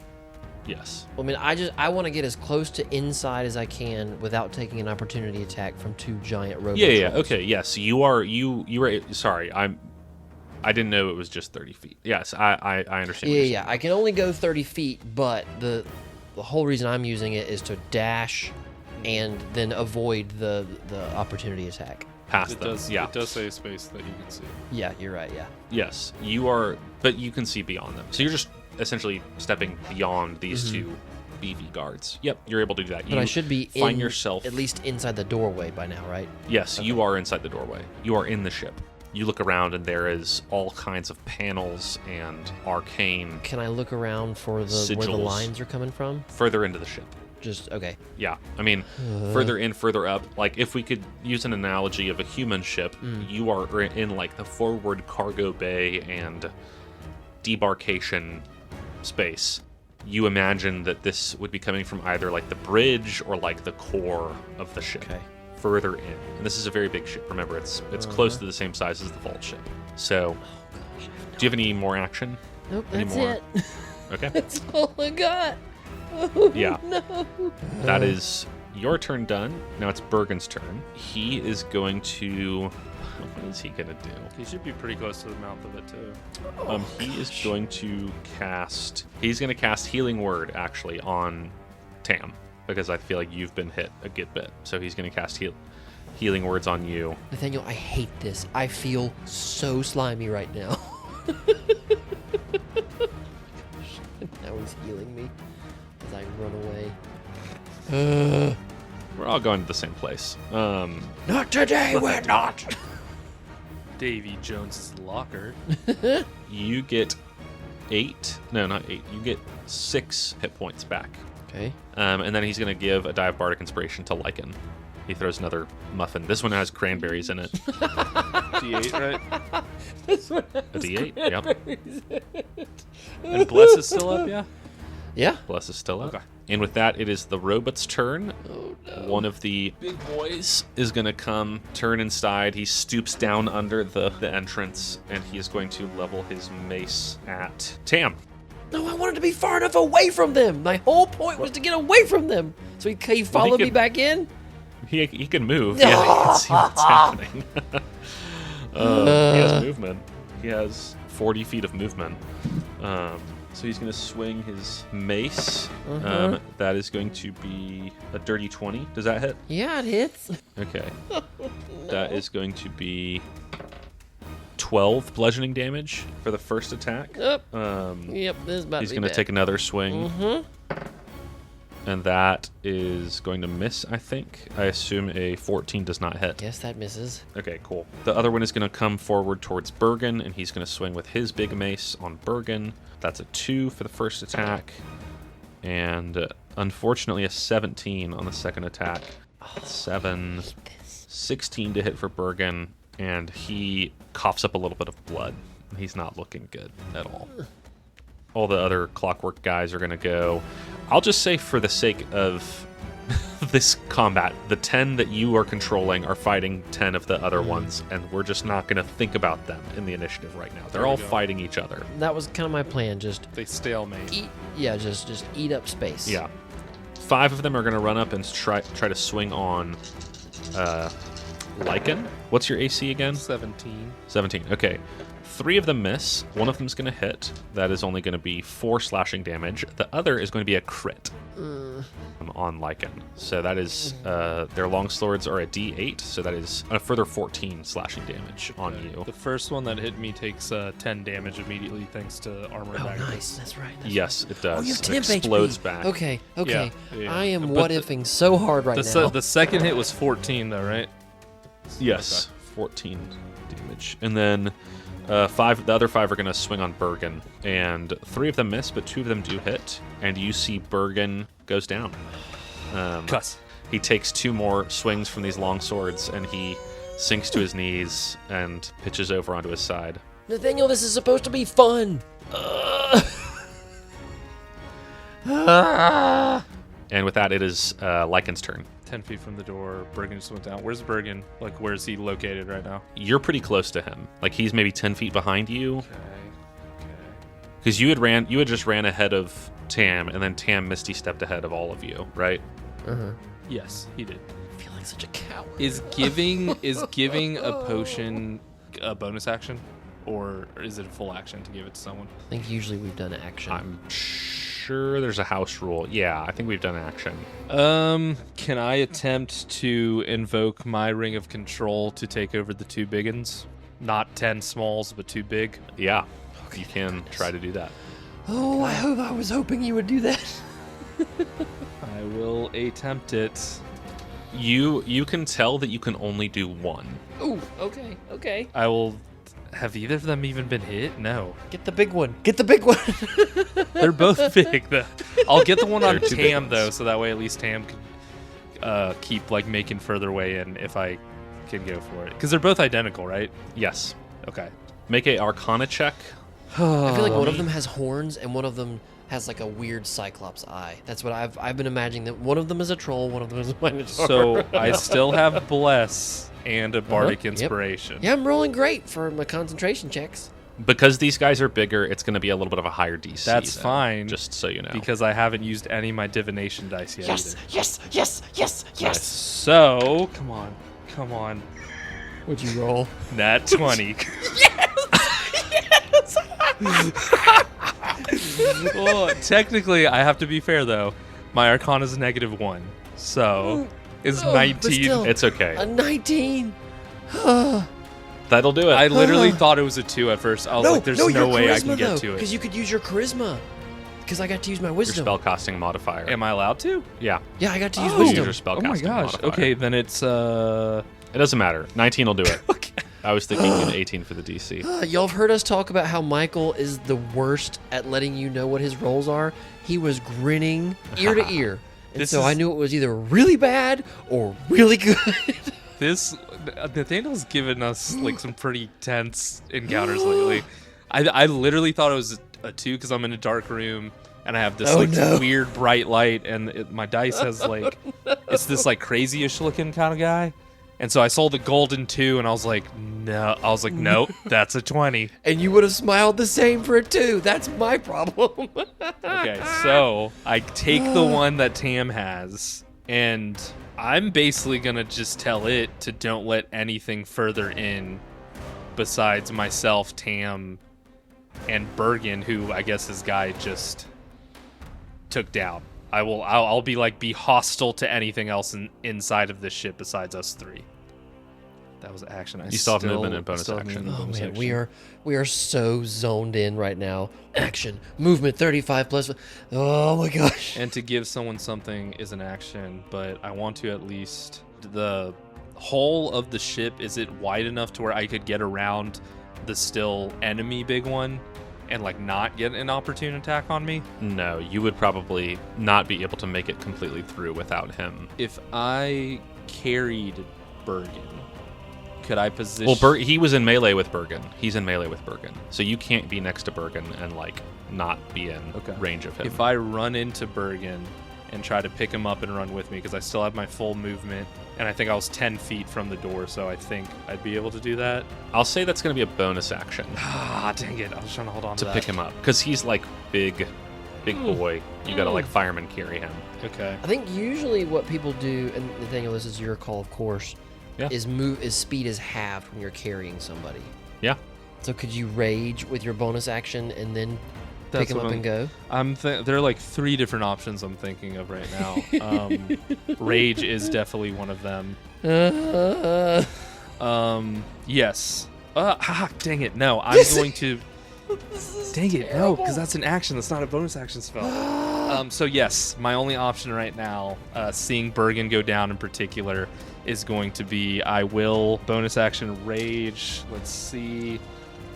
yes. I mean, I want to get as close to inside as I can without taking an opportunity attack from 2 giant robot Yeah. trolls. Okay. Yes, you are. Sorry, I didn't know it was just 30 feet. Yes, I understand. what you're Yeah. I can only go 30 feet, but the whole reason I'm using it is to dash and then avoid the opportunity attack. Past It them. does. Yeah. It does say space that you can see. Yeah, you're right. Yeah. Yes, you are, but you can see beyond them. So you're just essentially stepping beyond these 2 BV guards. Yep, you're able to do that. But You I should be find yourself at least inside the doorway by now, right? Yes, you are inside the doorway. You are in the ship. You look around and there is all kinds of panels and arcane Can I look around for where the Sigils. lines are coming from? further into the ship. Just okay. Yeah, I mean, further in, further up. Like, if we could use an analogy of a human ship, you are in, like, the forward cargo bay and debarkation space. You imagine that this would be coming from either, like, the bridge or, like, the core of the ship. Okay. Further in. And this is a very big ship. Remember, it's close to the same size as the vault ship. So, do you have any more action? Nope, Any that's more? it. Okay. That's all I got. Yeah. No. That is your turn done. Now it's Bergen's turn. He is going to... What is he going to do? He should be pretty close to the mouth of it too. He is going to cast... He's going to cast Healing Word, actually, on Tam. Because I feel like you've been hit a good bit. So he's going to cast Healing Words on you. Nathaniel, I hate this. I feel so slimy right now. Now he's healing me as I run away. We're all going to the same place. Not today, we're not. Davy Jones's locker. You get 8. No, not 8. You get 6 hit points back. Okay. And then he's going to give a Die of Bardic Inspiration to Lichen. He throws another muffin. This one has cranberries in it. D8, right? This one A D8? Yep. And Bless is still up, yeah? Yeah. Bless is still up. Okay. And with that, it is the robot's turn. Oh no. One of the big boys is going to come, turn inside. He stoops down under the entrance, and he is going to level his mace at Tam. No, I wanted to be far enough away from them. My whole point was to get away from them. So he followed me could- back in? He can move. Yeah, he can see what's happening. He has movement. He has 40 feet of movement. So he's going to swing his mace. That is going to be a dirty 20. Does that hit? Yeah, it hits. Okay. That is going to be 12 bludgeoning damage for the first attack. Yep. Yep, this is about He's to be going to bad. take another swing. And that is going to miss, I think. I assume a 14 does not hit. Yes, that misses. Okay, cool. The other one is going to come forward towards Bergen, and he's going to swing with his big mace on Bergen. That's a 2 for the first attack. And unfortunately, a 17 on the second attack. 7, 16 to hit for Bergen, and he coughs up a little bit of blood. He's not looking good at all. All the other clockwork guys are going to go. I'll just say for the sake of this combat, the 10 that you are controlling are fighting 10 of the other ones, and we're just not going to think about them in the initiative right now. They're There we all go. fighting each other. That was kind of my plan. Just They stalemate. eat. Yeah, just eat up space. Yeah. 5 of them are going to run up and try to swing on Lichen. What's your AC again? 17. 17. Okay. 3 of them miss. One of them's going to hit. That is only going to be 4 slashing damage. The other is going to be a crit on Lichen. So that is their longswords are a D8. So that is a further 14 slashing damage on you. The first one that hit me takes 10 damage immediately thanks to armor Oh, back. nice. That's right. That's Yes, it Oh, does. you have It 10 explodes HP. back. Okay. Okay. Yeah. I am But what the- ifing so hard right now. The second hit was 14 though, right? Yes, 14 damage. And then the other 5 are going to swing on Bergen. And 3 of them miss, but 2 of them do hit. And you see Bergen goes down. Cuss. He takes 2 more swings from these long swords, and he sinks to his knees and pitches over onto his side. Nathaniel, this is supposed to be fun. And with that, it is Lycan's turn. 10 feet from the door. Bergen just went down. Where's Bergen? Like, where's he located right now? You're pretty close to him. Like, he's maybe 10 feet behind you. Okay. Because you had just ran ahead of Tam, and then Tam Misty stepped ahead of all of you, right? Yes, he did. I feel like such a coward. Is giving a potion a bonus action, or is it a full action to give it to someone? I think usually we've done action. I'm sure there's a house rule. Yeah, I think we've done action. Can I attempt to invoke my ring of control to take over the 2 big uns? Not 10 smalls, but 2 big. Yeah, you can try to do that. Oh, I was hoping you would do that. I will attempt it. You can tell that you can only do 1. Ooh, okay. I will. Have either of them even been hit? No. Get the big one. Get the big one. They're both big, though. I'll get the one on They're 2 big Tam, ones. though, so that way at least Tam can keep, like, making further way in if I can go for it. Because they're both identical, right? Yes. Okay. Make a Arcana check. I feel like one of them has horns and one of them has like a weird cyclops eye. That's what I've been imagining. That one of them is a troll, one of them is a minotaur. So I still have Bless and a Bardic Yep. Inspiration. Yeah, I'm rolling great for my concentration checks. Because these guys are bigger, it's going to be a little bit of a higher DC. That's then, fine. just so you know. Because I haven't used any of my divination dice yet either. Nice. So, come on. What'd you roll? Nat 20. Well, technically, I have to be fair, though. My Arcana is -1. So, is Oh, but 19. still. It's okay. A 19. That'll do it. I literally thought it was a 2 at first. I was like, there's no way I can get to Because it. you could use your charisma. Because I got to use my Your wisdom. spellcasting modifier. Am I allowed to? Yeah. Yeah, I got to use Oh. Use wisdom. your spellcasting Oh my gosh. modifier. Okay, then it's It doesn't matter. 19 will do it. Okay. I was thinking an 18 for the DC. Y'all have heard us talk about how Michael is the worst at letting you know what his rolls are. He was grinning ear to ear. And This so is- I knew it was either really bad or really good. This Nathaniel's given us like some pretty tense encounters lately. I literally thought it was a 2 because I'm in a dark room and I have this weird bright light and my dice has like it's this like crazy-ish looking kind of guy. And so I sold the golden 2 and I was like, no. I was like, nope, that's a 20. And you would have smiled the same for a 2. That's my problem. Okay, so I take the one that Tam has, and I'm basically gonna just tell it to don't let anything further in besides myself, Tam, and Bergen, who I guess this guy just took down. I'll be like, be hostile to anything else inside of this ship besides us 3. That was action. You still have movement and bonus still have action. movement and Oh bonus man, action. we are so zoned in right now. Action, movement, 35 plus. Oh my gosh. And to give someone something is an action, but I want to at least... The hull of the ship, is it wide enough to where I could get around the still enemy big one and like not get an opportune attack on me? No, you would probably not be able to make it completely through without him. If I carried Bergen, could I position... Well, he was in melee with Bergen. He's in melee with Bergen. So you can't be next to Bergen and, like, not be in range of him. If I run into Bergen and try to pick him up and run with me, because I still have my full movement, and I think I was 10 feet from the door, so I think I'd be able to do that. I'll say that's going to be a bonus action Ah, dang it. I was trying to hold on to to that. pick him up. Because he's, like, big boy. You got to, like, fireman carry him. Okay. I think usually what people do, and Nathaniel, this is your call, of course, Yeah. is speed is halved when you're carrying somebody. Yeah. So could you rage with your bonus action and then That's pick him what up I'm- and go? There are like 3 different options I'm thinking of right now. Rage is definitely one of them. Yes. Dang it. No, I'm going to... Dang it, no, because that's an action. That's not a bonus action spell. So yes, my only option right now, seeing Bergen go down in particular, is going to be I will bonus action rage. Let's see.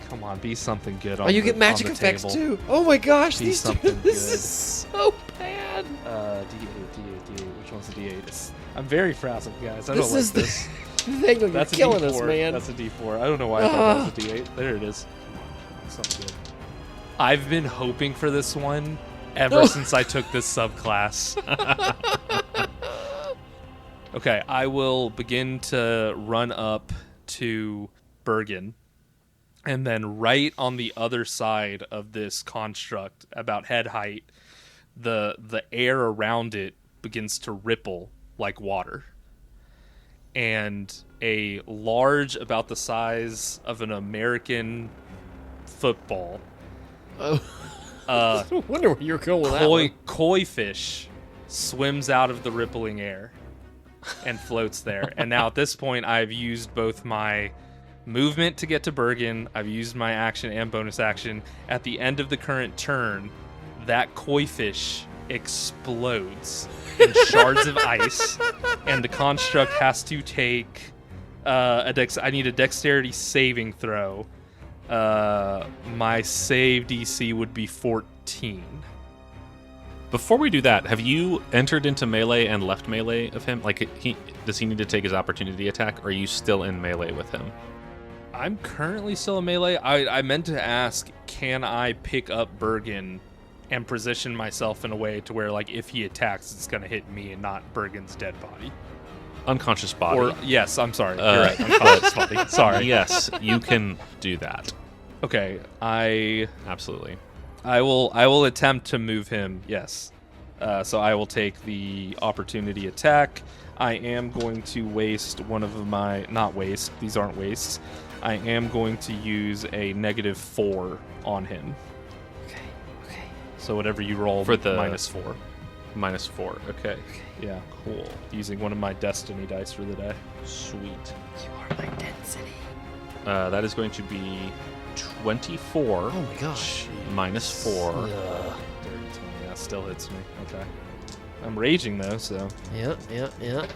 Come on, be something good. Oh, you get magic on the effects table. too. Oh my gosh, Be these two. something This good. is so bad. D8. Which one's the D8? I'm very frazzled, guys. I This don't like is the this. thing. You're That's a killing D4. us, man. That's a D4. I don't know why I thought that was a D8. There it is. Something good. I've been hoping for this one ever since I took this subclass. Okay, I will begin to run up to Bergen, and then right on the other side of this construct, about head height, the air around it begins to ripple like water. And a large, about the size of an American football, Oh, I wonder where you're going with that one. koi fish swims out of the rippling air and floats there. And now at this point, I've used both my movement to get to Bergen. I've used my action and bonus action. At the end of the current turn, that koi fish explodes in shards of ice, and the construct has to take I need a dexterity saving throw. My save DC would be 14. Before we do that, have you entered into melee and left melee of him? Like, does he need to take his opportunity attack, or are you still in melee with him? I'm currently still in melee. I meant to ask, can I pick up Bergen and position myself in a way to where, like, if he attacks, it's going to hit me and not Bergen's dead body? Unconscious body. Or, yes, I'm sorry. You're right. Unconscious body. Sorry. Yes, you can do that. Okay, Absolutely. I will attempt to move him. Yes. So I will take the opportunity attack. I am going to waste one of my not waste. These aren't wastes. I am going to use a -4 on him. Okay. So whatever you roll For the- -4. -4. Okay. Yeah. Cool. Using one of my destiny dice for the day. Sweet. You are my density. That is going to be 24 Oh my gosh. -4. Ugh. Dirty 20. Yeah, still hits me. Okay. I'm raging though, so Yeah.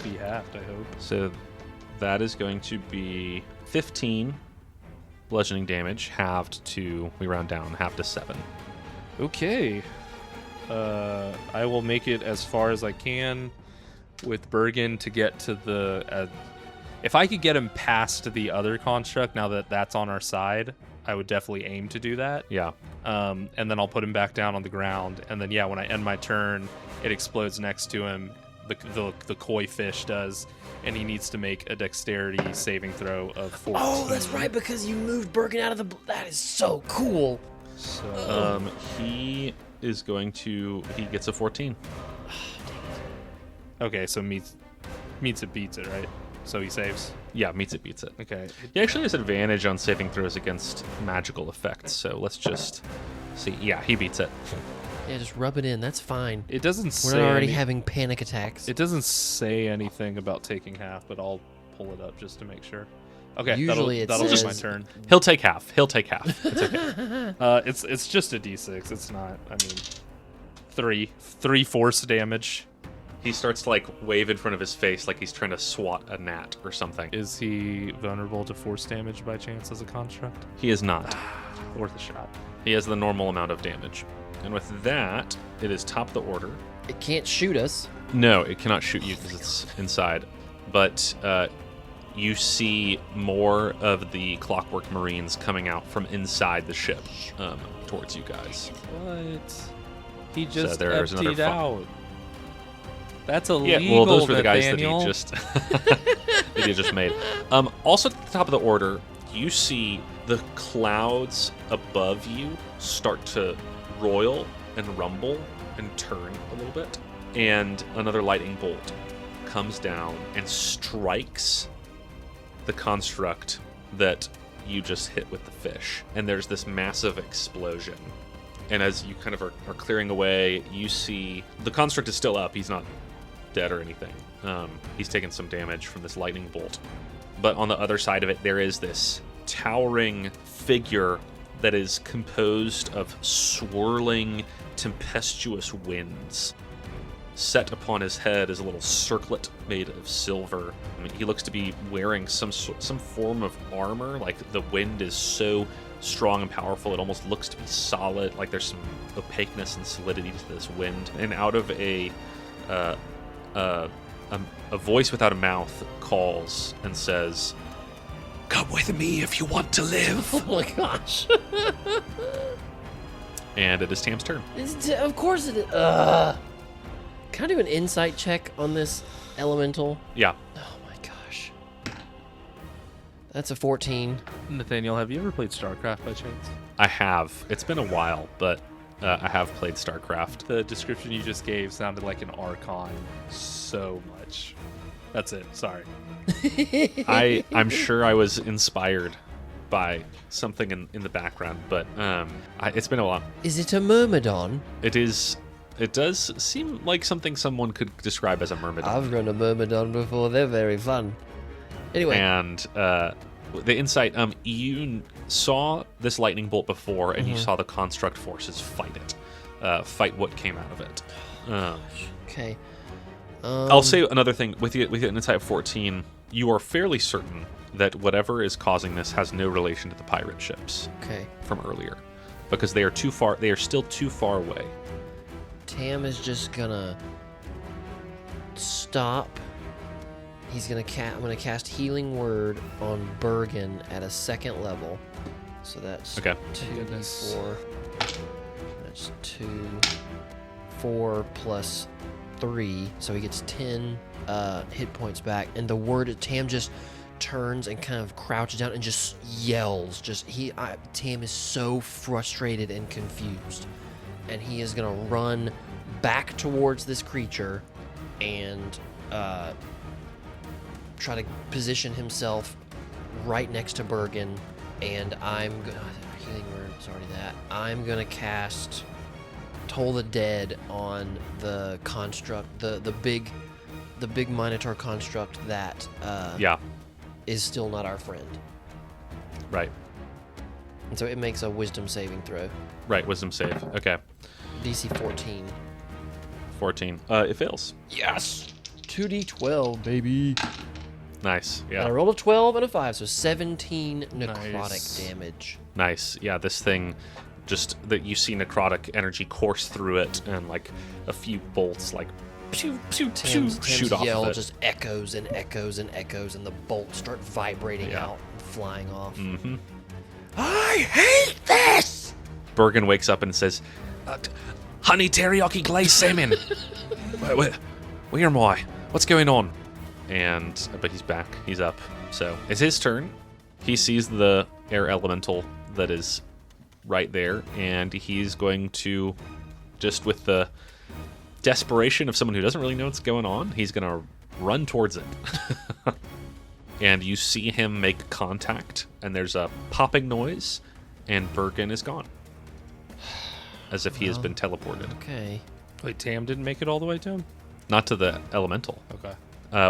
be halved, I hope. So that is going to be 15 bludgeoning damage, halved to, we round down, halved to 7. Okay. I will make it as far as I can with Bergen to get to the... if I could get him past the other construct, now that that's on our side, I would definitely aim to do that. Yeah. And then I'll put him back down on the ground. And then, yeah, when I end my turn, it explodes next to him. The koi fish does. And he needs to make a dexterity saving throw of 14. Oh, that's right, because you moved Bergen out of the... That is so cool. So, He is going to, he gets a 14. okay, so meets it, beats it, right? So he saves. Yeah, meets it, beats it. Okay. He actually has advantage on saving throws against magical effects, so let's just see. Yeah, he beats it. Yeah, just rub it in. That's fine. It doesn't We're say not already any- having panic attacks. It doesn't say anything about taking half, but I'll pull it up just to make sure. Okay, Usually it that'll be my says- turn. He'll take half. It's okay. It's just a d6. It's not. I mean, three force damage. He starts to like wave in front of his face like he's trying to swat a gnat or something. Is he vulnerable to force damage by chance as a construct? He is not. Worth a shot. He has the normal amount of damage. And with that, it is top of the order. It can't shoot us. No, it cannot shoot you because it's inside. But you see more of the Clockwork Marines coming out from inside the ship towards you guys. What? He just there's another emptied out. That's illegal, Yeah, well, those were the guys Nathaniel. that he just that he just made. Also, at the top of the order, you see the clouds above you start to roil and rumble and turn a little bit, and another lightning bolt comes down and strikes the construct that you just hit with the fish, and there's this massive explosion. And as you kind of are clearing away, you see the construct is still up. He's not dead or anything. He's taken some damage from this lightning bolt. But on the other side of it, there is this towering figure that is composed of swirling, tempestuous winds. Set upon his head is a little circlet made of silver. I mean, he looks to be wearing some form of armor. Like the wind is so strong and powerful, it almost looks to be solid. Like there's some opaqueness and solidity to this wind. And out of a voice without a mouth calls and says, "Come with me if you want to live." Oh my gosh. And it is Tam's turn. Of course it is. Can I do an insight check on this elemental? Yeah. Oh my gosh. That's a 14. Nathaniel, have you ever played StarCraft by chance? I have. It's been a while, but I have played StarCraft. The description you just gave sounded like an archon so much. That's it. Sorry. I'm sure I was inspired by something in the background, but it's been a while. Is it a myrmidon? It is. It does seem like something someone could describe as a myrmidon. I've run a myrmidon before. They're very fun. Anyway. And the insight, you saw this lightning bolt before, and you saw the construct forces fight it, fight what came out of it. Okay. I'll say another thing with the insight of 14. You are fairly certain that whatever is causing this has no relation to the pirate ships Okay. from earlier, because they are too far. They are still too far away. Tam is just gonna stop. He's gonna I'm gonna cast Healing Word on Bergen at a 2nd level. So that's Okay. 2d4. That's 2, 4 plus 3. So he gets 10 hit points back. And the word Tam just turns and kind of crouches down and just yells. Tam is so frustrated and confused, and he is gonna run back towards this creature and try to position himself right next to Bergen. And I'm gonna healing word. Sorry, that I'm gonna cast Toll the Dead on the construct, the big Minotaur construct that is still not our friend. Right. And so it makes a Wisdom saving throw. Right, Wisdom save. Okay. DC 14. 14. It fails. Yes. 2d12, baby. Nice. And I Yeah. rolled a 12 and a 5, so 17 necrotic Nice. damage. Nice. Yeah, this thing, just that you see necrotic energy course through it, and like a few bolts, like pew, pew, pew, Tim's shoot off yell of it. just echoes and echoes and echoes, and the bolts start vibrating Yeah. out and flying off. Mm-hmm. I hate this! Bergen wakes up and says, "Honey teriyaki glazed salmon. Where am I? What's going on?" But he's back. He's up. So it's his turn. He sees the air elemental that is right there, and he's going to, just with the desperation of someone who doesn't really know what's going on, he's going to run towards it. And you see him make contact, and there's a popping noise, and Bergen is gone. As if he has been teleported. Okay. Wait, Tam didn't make it all the way to him? Not to the elemental. Okay.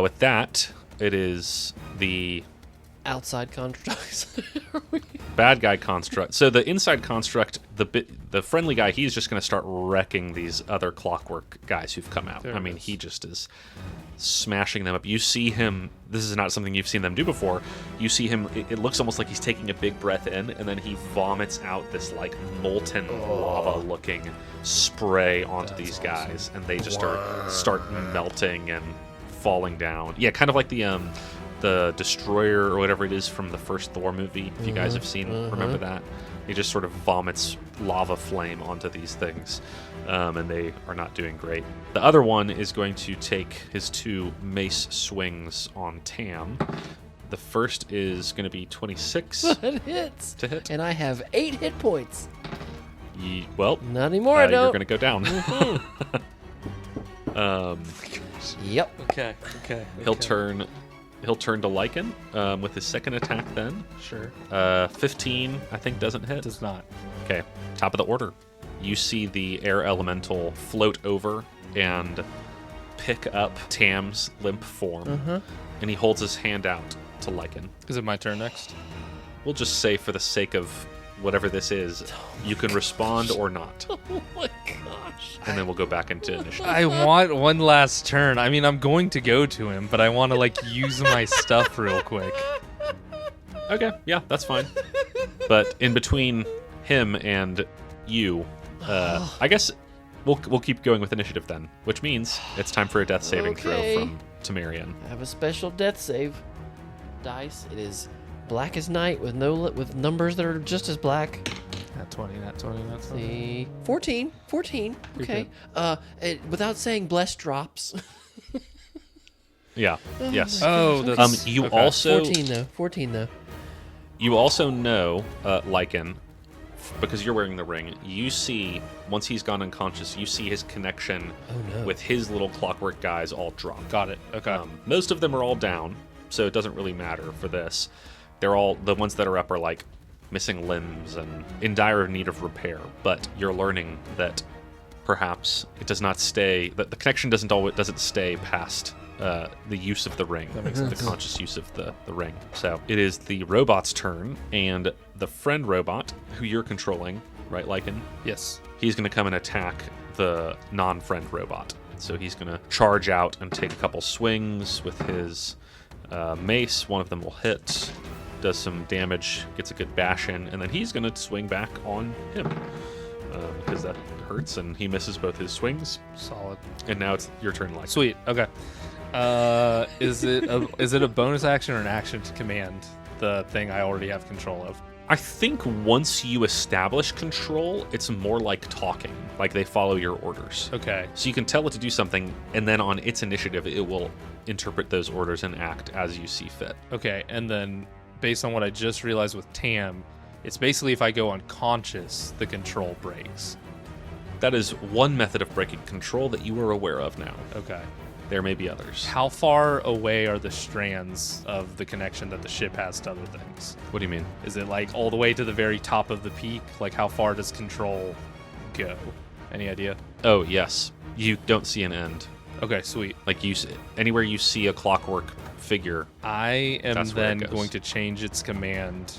With that, it is the Outside constructs. bad guy construct. So the inside construct, the friendly guy, he's just going to start wrecking these other clockwork guys who've come out. There I it mean, is. he just is smashing them up. You see him, this is not something you've seen them do before. You see him, it looks almost like he's taking a big breath in, and then he vomits out this like molten lava looking spray onto these guys, and they just start melting and falling down. Yeah, kind of like the destroyer or whatever it is from the first Thor movie. If you guys have seen, remember that? He just sort of vomits lava flame onto these things, and they are not doing great. The other one is going to take his 2 mace swings on Tam. The first is going to be 26 It hits. to hit. And I have 8 hit points. Well, Not anymore, I you're don't. going to go down. Yep. Okay. He'll turn to Lichen with his second attack then. Sure. 15, I think, doesn't hit. Does not. Okay, top of the order. You see the air elemental float over and pick up Tam's limp form, and he holds his hand out to Lichen. Is it my turn next? We'll just say, for the sake of whatever this is, you can respond or not, Oh my gosh. and then we'll go back into initiative. I want one last turn. I mean, I'm going to go to him, but I want to like use my stuff real quick. Okay, yeah, that's fine. But in between him and you, I guess we'll keep going with initiative then, which means it's time for a death saving throw Okay. from Tamarian. I have a special death save dice. It is black as night with with numbers that are just as black. Not 20, not 20, not 20. The 14. Okay. Without saying blessed drops. Yeah. Yes. Oh, that's You okay. also 14 though. you also know Lichen, because you're wearing the ring. You see, once he's gone unconscious, you see his connection Oh no. with his little clockwork guys all drop. Got it. Okay. Most of them are all down, so it doesn't really matter for this. They're all, the ones that are up are like missing limbs and in dire need of repair. But you're learning that perhaps it does not stay, that the connection doesn't stay past the use of the ring, the conscious use of the ring. So it is the robot's turn, and the friend robot who you're controlling, right, Lichen? Yes. He's going to come and attack the non-friend robot. So he's going to charge out and take a couple swings with his mace. One of them will hit, does some damage, gets a good bash in, and then he's going to swing back on him because that hurts, and he misses both his swings. Solid. And now it's your turn, Lichen. Sweet. Okay. Is it a bonus action or an action to command the thing I already have control of? I think once you establish control, it's more like talking. like they follow your orders. Okay. So you can tell it to do something, and then on its initiative, it will interpret those orders and act as you see fit. Okay, and then based on what I just realized with Tam, it's basically if I go unconscious, the control breaks. That is one method of breaking control that you are aware of now. Okay. There may be others. How far away are the strands of the connection that the ship has to other things? What do you mean? Is it like all the way to the very top of the peak? Like how far does control go? Any idea? Oh, yes. You don't see an end. Okay, sweet. Like anywhere you see a clockwork figure. I am That's where it then goes. going to change its command.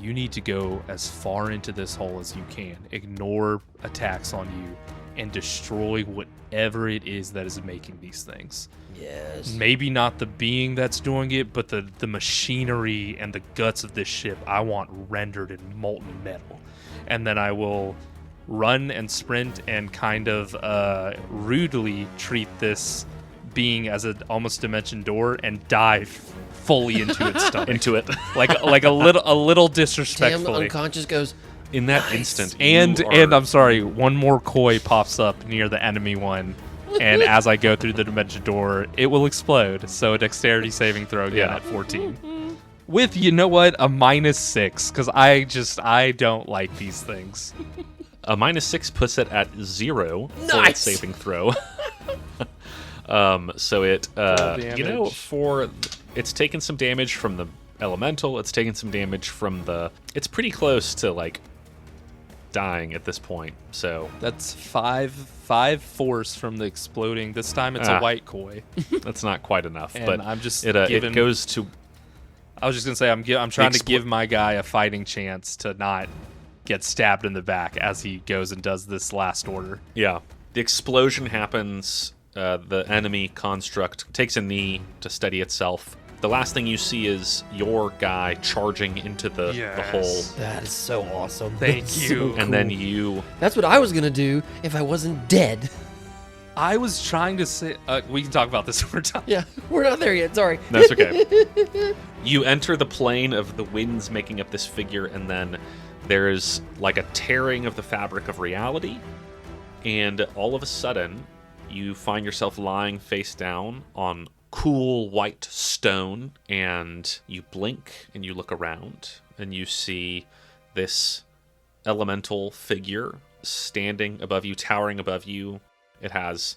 You need to go as far into this hole as you can. Ignore attacks on you and destroy whatever it is that is making these things. Yes. Maybe not the being that's doing it, but the machinery and the guts of this ship I want rendered in molten metal. And then I will run and sprint and kind of rudely treat this being as an almost dimension door and dive fully into its stomach. Into it. like a little Tam disrespectfully. unconscious goes, In that instant, And you and are- I'm sorry, one more koi pops up near the enemy one, and as I go through the dimension door, it will explode. So a dexterity saving throw again Yeah. at 14. With, you know what, a -6, because I don't like these things. A -6 puts it at 0 for its Nice. saving throw. So it, damage. it's taken some damage from the elemental. It's taken some damage from the. It's pretty close to like dying at this point. So That's five force from the exploding. This time it's a Ah. white koi. that's not quite enough. And but I'm just it giving- goes to. I was just gonna say I'm trying to Expl- give my guy a fighting chance to not get stabbed in the back as he goes and does this last order. Yeah, the explosion happens. The enemy construct takes a knee to steady itself. The last thing you see is your guy charging into the hole, Yes. that is so awesome. Thank That's you. so and then cool. you. That's what I was going to do if I wasn't dead. I was trying to say we can talk about this over time. Yeah, we're not there yet. Sorry. That's okay. You enter the plane of the winds making up this figure, and then there's like a tearing of the fabric of reality, and all of a sudden, you find yourself lying face down on cool white stone, and you blink and you look around, and you see this elemental figure standing above you, towering above you. It has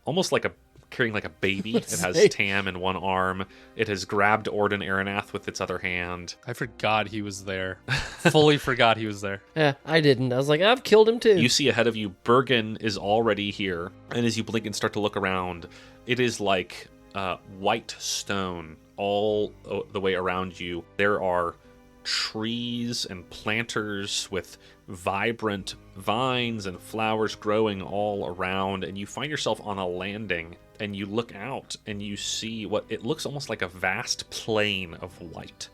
almost like a carrying like a baby. It has Say. Tam in one arm. It has grabbed Orden Arenath with its other hand. I forgot he was there. Fully forgot he was there. Yeah, I didn't. I was like, I've killed him too. You see ahead of you, Bergen is already here. And as you blink and start to look around, it is like white stone all the way around you. There are trees and planters with vibrant vines and flowers growing all around. And you find yourself on a landing, and you look out and you see what it looks almost like a vast plain of white.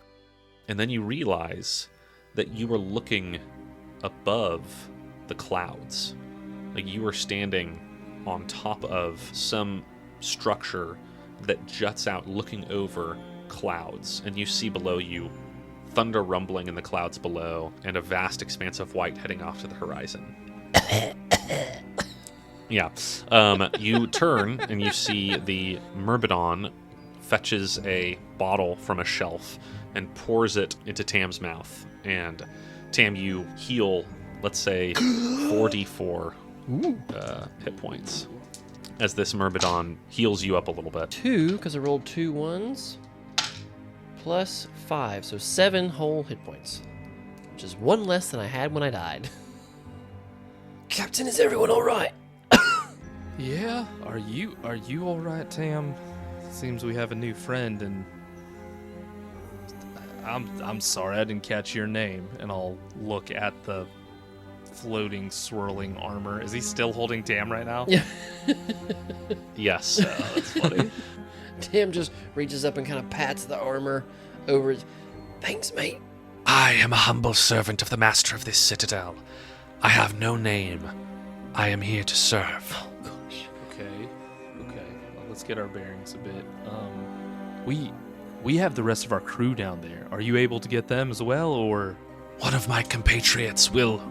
And then you realize that you are looking above the clouds. Like you are standing on top of some structure that juts out looking over clouds, and you see below you thunder rumbling in the clouds below and a vast expanse of white heading off to the horizon. Yeah. You turn and you see the Myrmidon fetches a bottle from a shelf and pours it into Tam's mouth. And Tam, you heal, let's say, 44 hit points as this Myrmidon heals you up a little bit. 2, because I rolled 2 ones, plus 5, so 7 whole hit points, which is 1 less than I had when I died. Captain, is everyone all right? Yeah. Are you all right, Tam? Seems we have a new friend, and I'm sorry I didn't catch your name. And I'll look at the floating, swirling armor. Is he still holding Tam right now? Yeah. Yes. That's funny. Tam just reaches up and kind of pats the armor over his... Thanks, mate. I am a humble servant of the master of this citadel. I have no name. I am here to serve. Oh, gosh. Okay. Well, let's get our bearings a bit. We have the rest of our crew down there. Are you able to get them as well, or? One of my compatriots will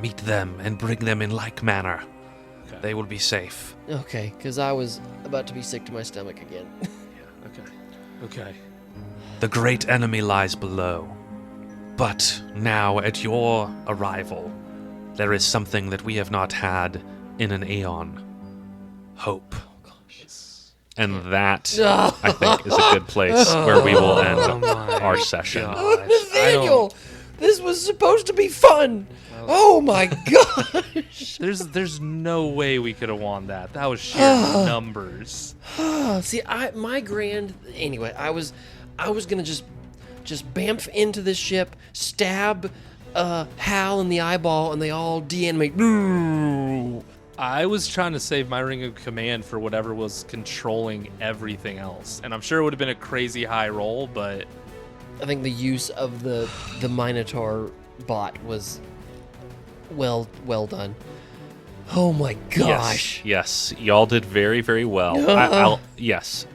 meet them and bring them in like manner. Okay. They will be safe. Okay, because I was about to be sick to my stomach again. Okay. The great enemy lies below. But now, at your arrival, there is something that we have not had in an aeon. Hope. And that, I think, is a good place where we will end our session. Nathaniel, this was supposed to be fun. Oh my gosh. There's no way we could have won that. That was sheer numbers. See, anyway, I was gonna just bamf into this ship, stab Hal in the eyeball, and they all deanimate. I was trying to save my ring of command for whatever was controlling everything else, and I'm sure it would have been a crazy high roll, but I think the use of the Minotaur bot was well done. Oh my gosh! Yes, y'all did very, very well. Yes.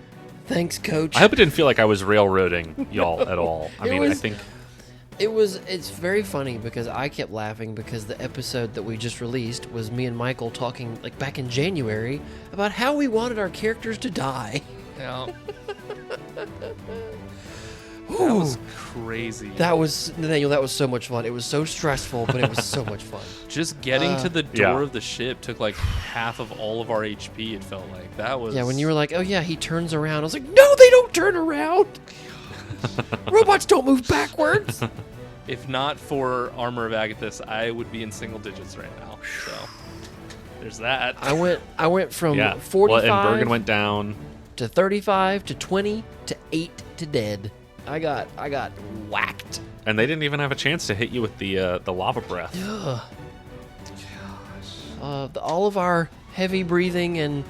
Thanks, Coach. I hope it didn't feel like I was railroading y'all at all. I think It's very funny because I kept laughing because the episode that we just released was me and Michael talking like back in January about how we wanted our characters to die. yeah. That was crazy. Nathaniel, that was so much fun. It was so stressful, but it was so much fun. Just getting to the door Yeah. of the ship took like half of all of our HP, it felt like. That was... Yeah, when you were like, oh yeah, he turns around. I was like, no, they don't turn around. Robots don't move backwards. If not for Armor of Agathis, I would be in single digits right now. So there's that. I went from yeah. 45 Well, and Bergen went down. to 35 to 20 to 8 to dead. I got whacked. And they didn't even have a chance to hit you with the lava breath. Ugh. All of our heavy breathing and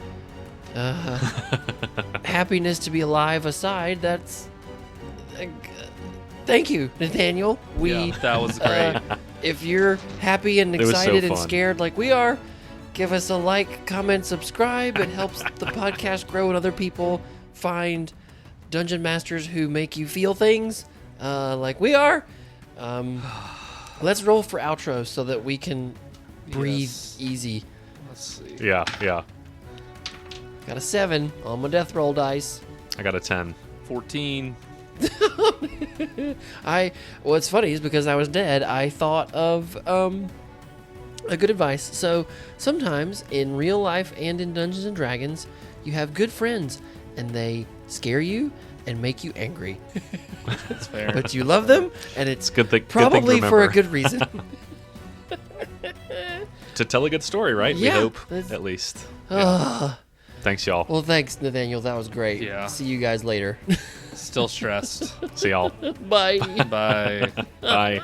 happiness to be alive aside, that's... thank you, Nathaniel. Yeah, that was great. If you're happy and It was so excited and fun. scared like we are, give us a like, comment, subscribe. It helps the podcast grow and other people find dungeon masters who make you feel things like we are. Let's roll for outro so that we can breathe Yes. easy. Let's see. Yeah. Got a 7 on my death roll dice. I got a 10. 14. What's funny is because I was dead, I thought of a good advice. So sometimes in real life and in Dungeons and Dragons, you have good friends and they scare you and make you angry. That's fair. But you love them and it's Good thing to probably for a remember. good reason. To tell a good story, right? Yeah, We hope, that's- at least. Ugh. Thanks, y'all. Well, thanks, Nathaniel. That was great. Yeah. See you guys later. Still stressed. See y'all. Bye. Bye. Bye.